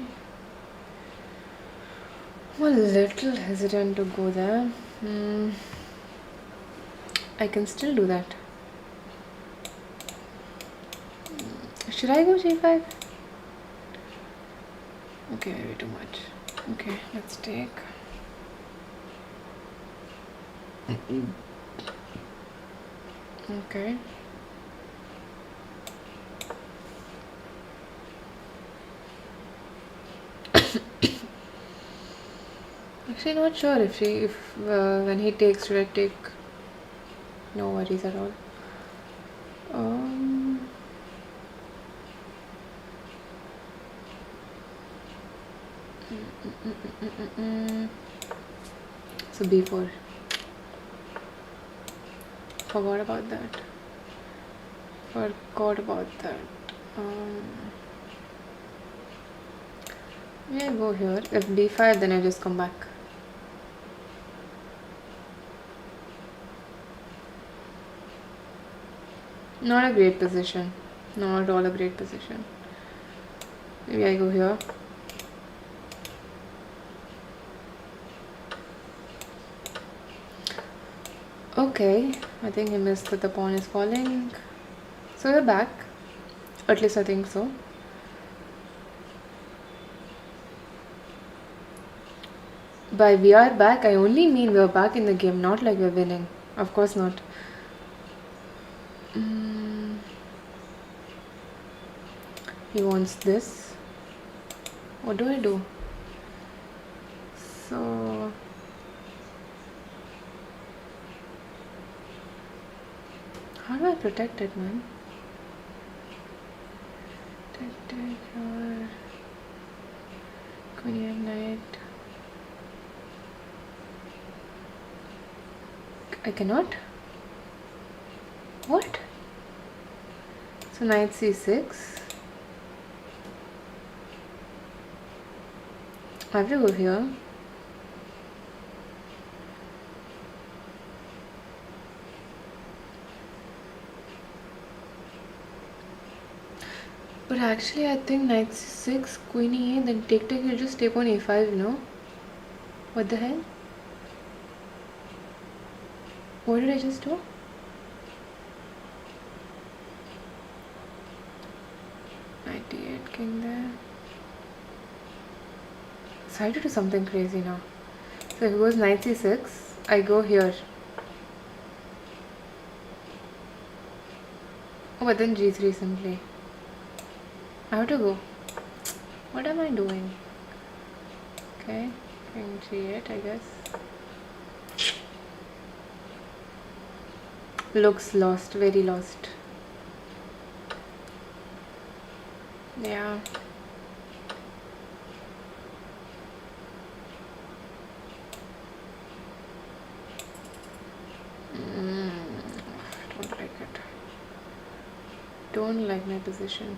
I'm a little hesitant to go there. I can still do that. Should I go g5? Okay, maybe too much. Okay, let's take. Okay. Actually, not sure if when he takes, should I take? No worries at all. Um. So b4. Forgot about that. Forgot about that. Yeah, go here. If b5, then I just come back. Not a great position. Not at all a great position. Maybe I go here. Okay, I think he missed that the pawn is falling. So we're back. At least I think so. By we are back, I only mean we're back in the game, not like we're winning. Of course not. He wants this. What do I do? So how do I protect it, man? Take your Queen Knight. I cannot. What? So knight c6. I have to go here. But actually, I think knight c6, queen e8, then take, you just take on a5, no? What the hell? What did I just do? Knight d8, king there. So I have to do something crazy now. So if it goes knight c6, I go here. Oh, but then g3 simply. I have to go. What am I doing? Okay, king g8, I guess. Looks lost, very lost. Yeah. Don't like it. Don't like my position.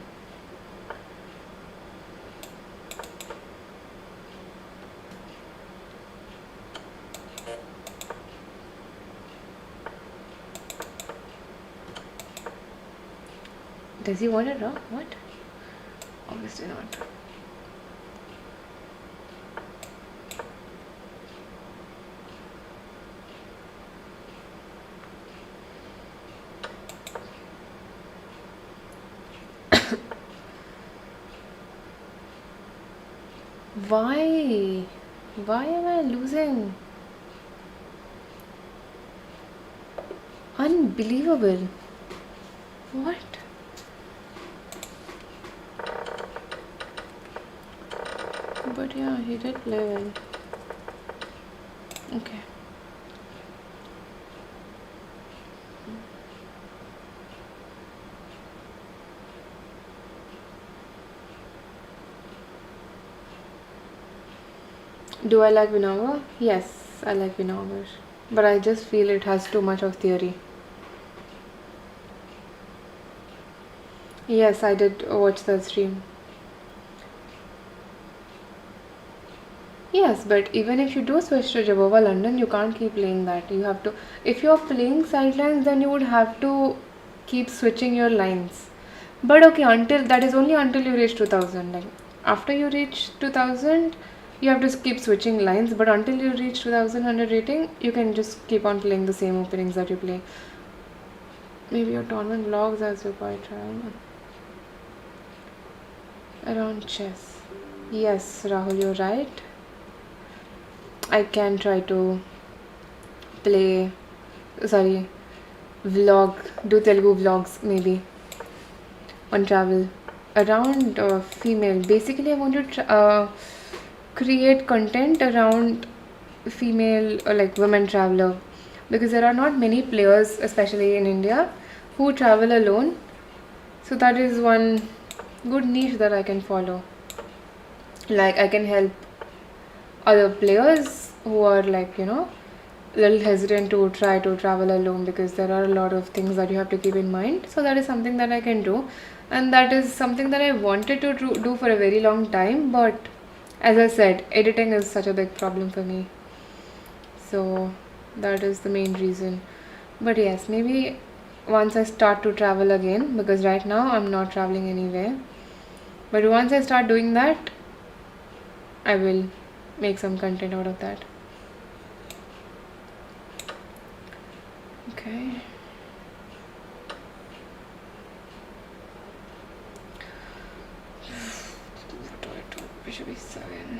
Does he want it wrong? What? Obviously not. Why? Why am I losing? Unbelievable. What? But yeah, he did play well. Okay. Do I like Vinova? Yes, I like Vinova. But I just feel it has too much of theory. Yes, I did watch the stream. Yes, but even if you do switch to Jabova London, you can't keep playing that. You have to, if you're playing sidelines, then you would have to keep switching your lines. But okay, until that is only until you reach 2000. Like After you reach 2000, you have to keep switching lines, but until you reach 2100 rating, you can just keep on playing the same openings that you play. Maybe your tournament logs as you quite try. Around chess. Yes, Rahul, you're right. I can try to play, sorry, vlog, do Telugu vlogs maybe on travel. Around female. Basically, I want to create content around female or like women traveler, because there are not many players, especially in India, who travel alone. So that is one good niche that I can follow. Like I can help other players who are like, little hesitant to try to travel alone, because there are a lot of things that you have to keep in mind. So that is something that I can do, and that is something that I wanted to do for a very long time, but as I said, editing is such a big problem for me. So that is the main reason. But yes, maybe once I start to travel again, because right now I'm not traveling anywhere, but once I start doing that, I will make some content out of that. Okay. What do I do? Bishop e7.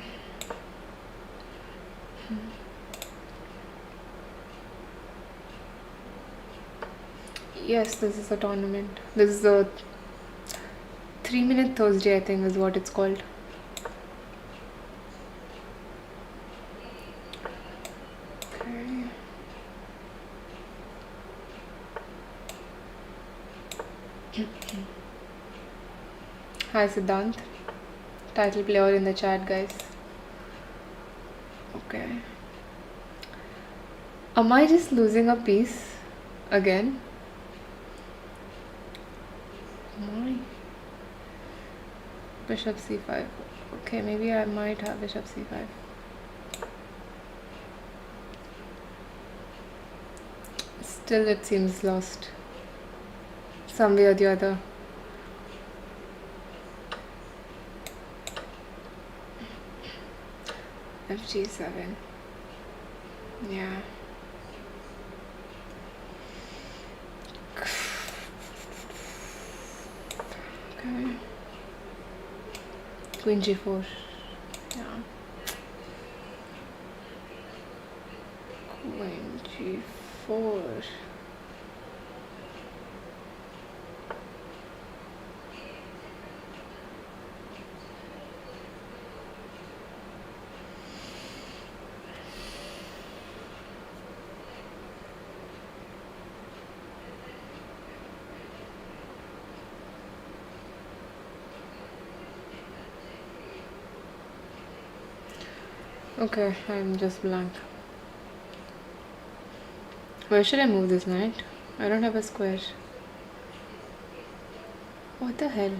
Yes, this is a tournament. This is a 3-minute Thursday, I think, is what it's called. Okay. Hi, Siddhant. Title player in the chat, guys. Okay. Am I just losing a piece again? My bishop c5. Okay, maybe I might have bishop c5. Still, it seems lost. Some way or the other. FG7. Yeah. Okay. Queen g4. Yeah. Queen g4. Okay, I'm just blank. Where should I move this knight? I don't have a square. What the hell?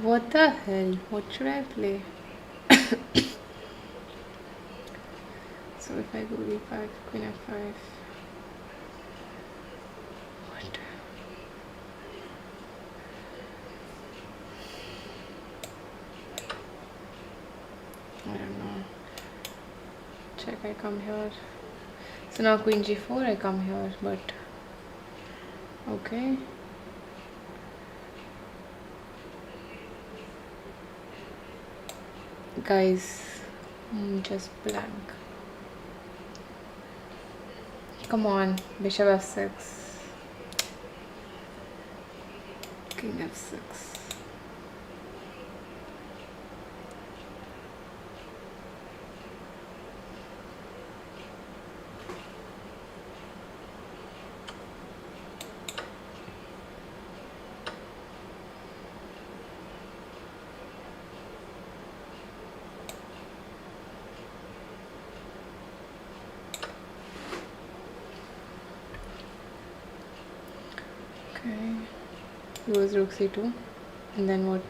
What the hell? What should I play? So if I go e5, queen f5. What? I don't know. Check, I come here. So now queen g4, I come here, but okay. Guys, just blank. Come on, bishop f6. King f6. Okay, goes rook c2, and then what?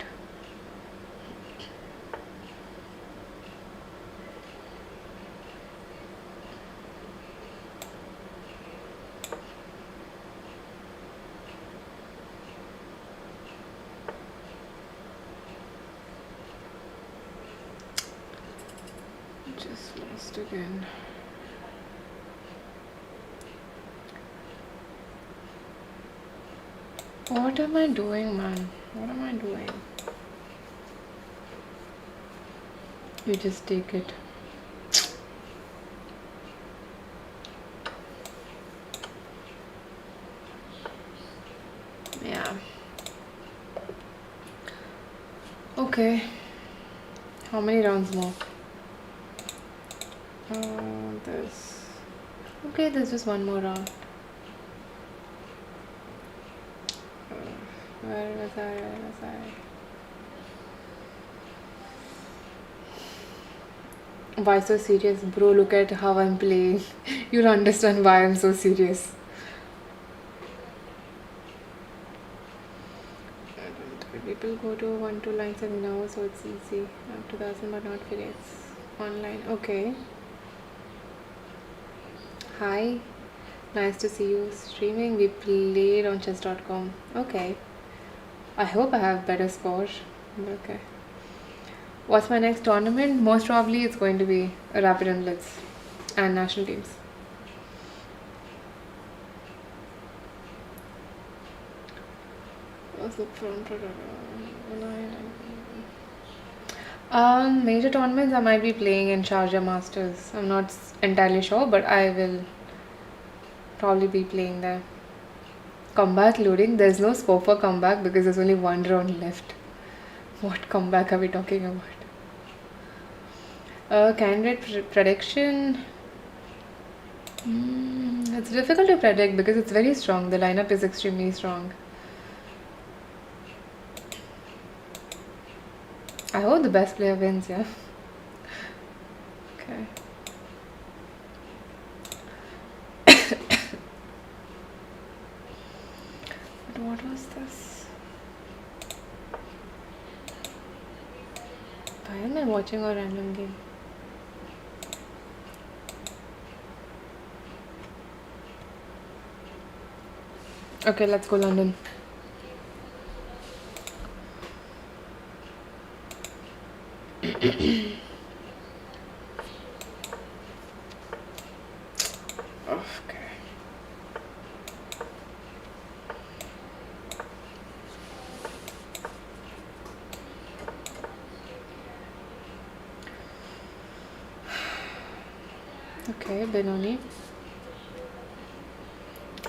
Just lost again. What am I doing, man? What am I doing? You just take it. Yeah. Okay. How many rounds more? This. Okay, there's just one more round. Where was I? Where was I? Why so serious? Bro, look at how I'm playing. You'll understand why I'm so serious. People go to 1-2 lines of now, so it's easy. Up to 1000 but not fillets. Online. Okay. Hi. Nice to see you streaming. We played on chess.com. Okay. I hope I have better score. Okay. What's my next tournament? Most probably it's going to be a Rapid and Blitz and national teams. Let's look for major tournaments I might be playing in Sharjah Masters. I'm not entirely sure, but I will probably be playing there. Comeback loading. There's no scope for comeback because there's only one round left. What comeback are we talking about? Candidate prediction. It's difficult to predict because it's very strong. The lineup is extremely strong. I hope the best player wins, yeah. Okay. But what was this? Why am I watching a random game? Okay, let's go London. Okay. Okay, Benoni.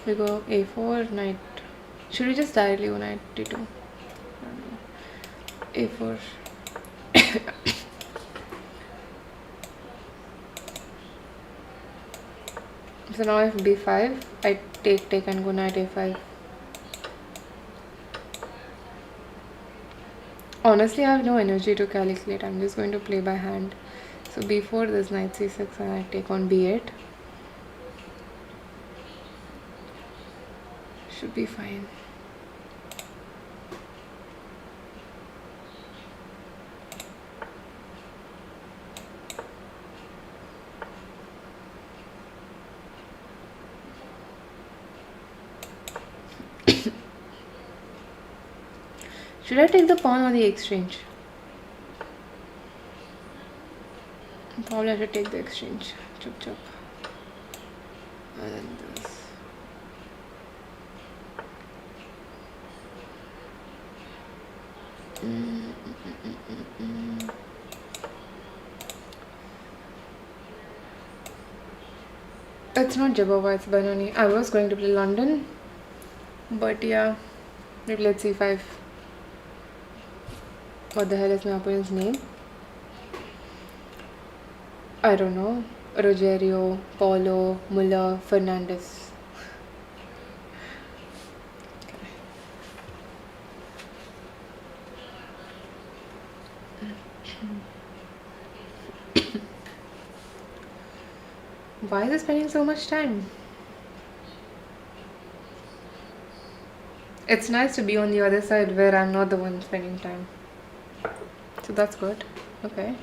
We go A4, knight. Should we just directly go knight D2? A4. So now if B5, I take and go knight A5. Honestly, I have no energy to calculate. I'm just going to play by hand. So B4, there's knight C6 and I take on B8. Should be fine. Should I take the pawn or the exchange? Probably I should take the exchange. Chop chop. And then this. It's not Jabova, it's Banani. I was going to play London, but yeah, maybe let's C5. What the hell is my opponent's name? I don't know. Rogerio, Paulo, Muller, Fernandez. Why is it spending so much time? It's nice to be on the other side where I'm not the one spending time. So that's good. Okay.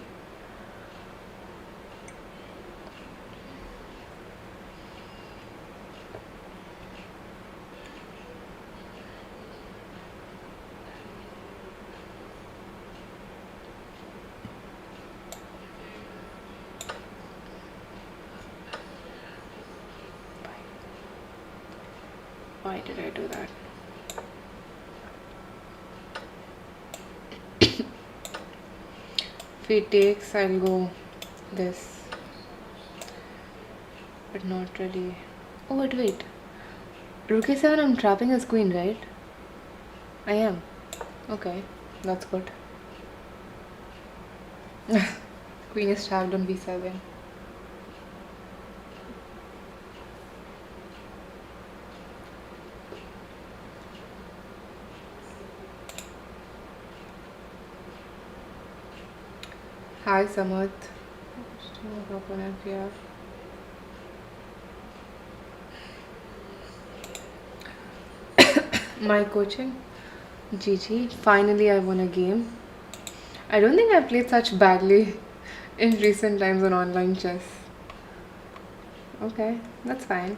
Why did I do that? If he takes, I'll go this. But not really. Oh, but wait. Rook a7, I'm trapping his queen, right? I am. Okay, that's good. Queen is trapped on b7. Hi, Samarth. Opponent we have. My coaching. GG. Finally, I won a game. I don't think I've played such badly in recent times on online chess. Okay, that's fine.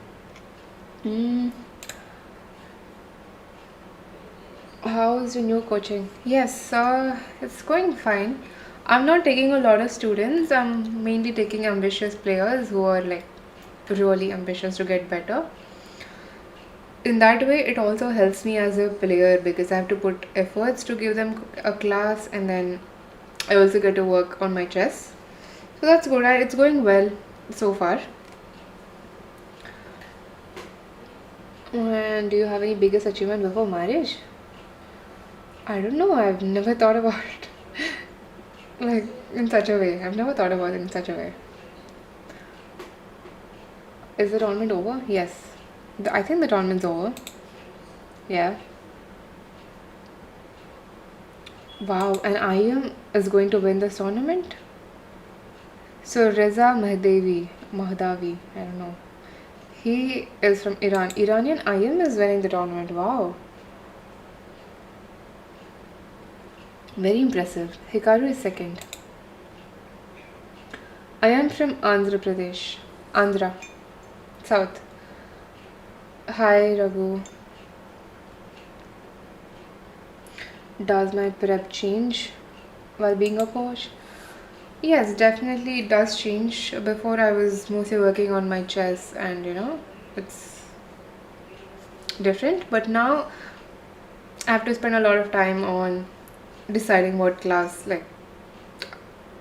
Mm. How's your new coaching? Yes, it's going fine. I'm not taking a lot of students. I'm mainly taking ambitious players who are like really ambitious to get better. In that way, it also helps me as a player because I have to put efforts to give them a class, and then I also get to work on my chess. So that's good. It's going well so far. And do you have any biggest achievement before marriage? I don't know. I've never thought about it like in such a way. I've never thought about it in such a way. Is the tournament over? Yes. I think the tournament's over. Yeah. Wow. And IM is going to win this tournament? So Reza Mahdavi, I don't know. He is from Iran. Iranian IM is winning the tournament. Wow. Very impressive. Hikaru is second. I am from Andhra Pradesh. Andhra. South. Hi, Raghu. Does my prep change while being a coach? Yes, definitely it does change. Before I was mostly working on my chess and it's different. But now I have to spend a lot of time on deciding what class, like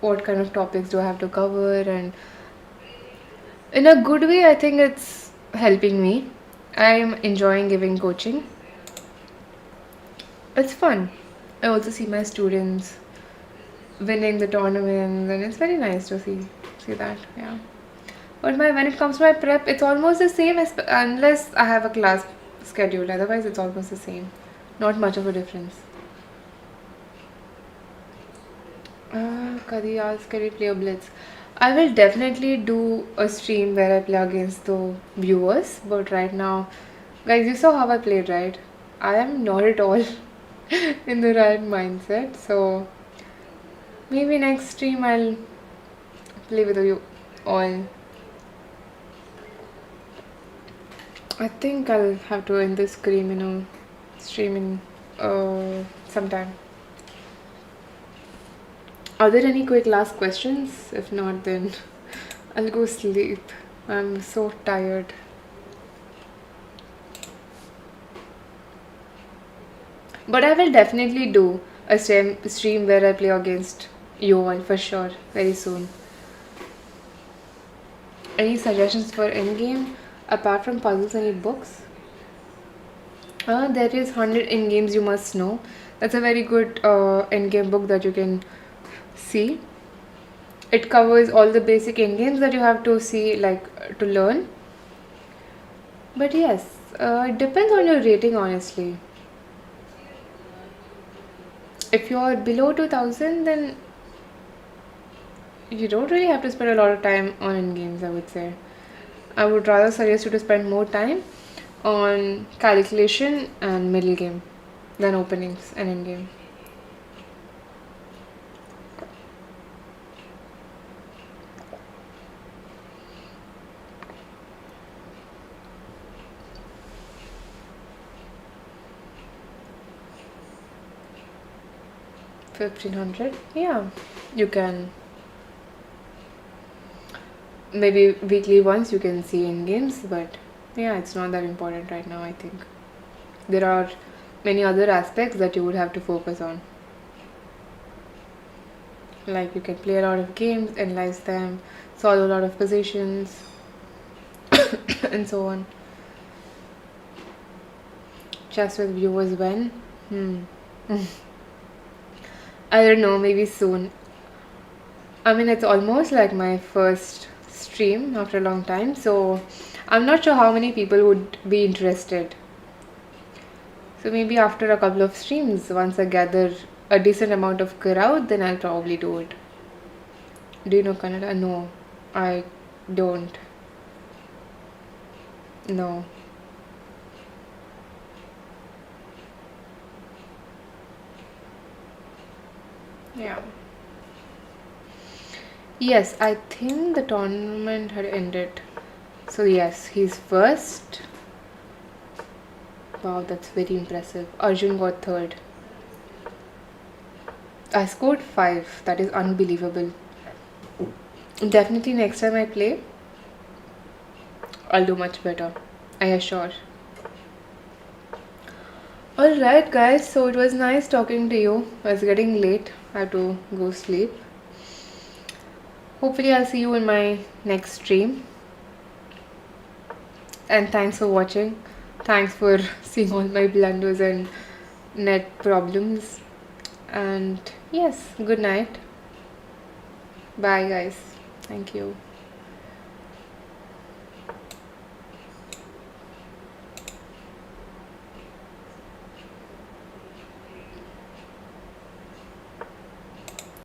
what kind of topics do I have to cover, and in a good way I think it's helping me. I'm enjoying giving coaching. It's fun. I also see my students winning the tournaments, and it's very nice to see that. Yeah. But when it comes to my prep, it's almost the same unless I have a class scheduled. Otherwise, it's almost the same. Not much of a difference. Kadi asks, can we play a blitz? I will definitely do a stream where I play against the viewers. But right now, guys, you saw how I played, right? I am not at all in the right mindset. So maybe next stream I'll play with you all. I think I'll have to end this stream in sometime. Are there any quick last questions? If not, then I'll go sleep. I'm so tired. But I will definitely do a stream where I play against you all for sure very soon. Any suggestions for endgame apart from puzzles? Any books? There is 100 endgames you must know. That's a very good endgame book that you can see. It covers all the basic endgames that you have to see, like to learn. But yes, it depends on your rating, honestly. If you're below 2000, then you don't really have to spend a lot of time on endgames, I would say. I would rather suggest you to spend more time on calculation and middle game than openings and endgame. $1,500. Yeah, you can. Maybe weekly once you can see in games, but yeah, it's not that important right now, I think. there are many other aspects that you would have to focus on. Like you can play a lot of games, analyze them, solve a lot of positions, and so on. Chess with viewers when? I don't know, maybe soon. I mean, it's almost like my first stream after a long time, so I'm not sure how many people would be interested. So maybe after a couple of streams, once I gather a decent amount of crowd, then I'll probably do it. Do you know Kannada? No, I don't. No. Yeah. Yes, I think the tournament had ended. So yes, he's first. Wow, that's very impressive. Arjun got third. I scored 5. That is unbelievable. Definitely next time I play, I'll do much better. I assure. Alright, guys, so it was nice talking to you. It's getting late. I have to go sleep. Hopefully, I'll see you in my next stream. And thanks for watching. Thanks for seeing all my blunders and net problems. And yes, good night. Bye, guys. Thank you.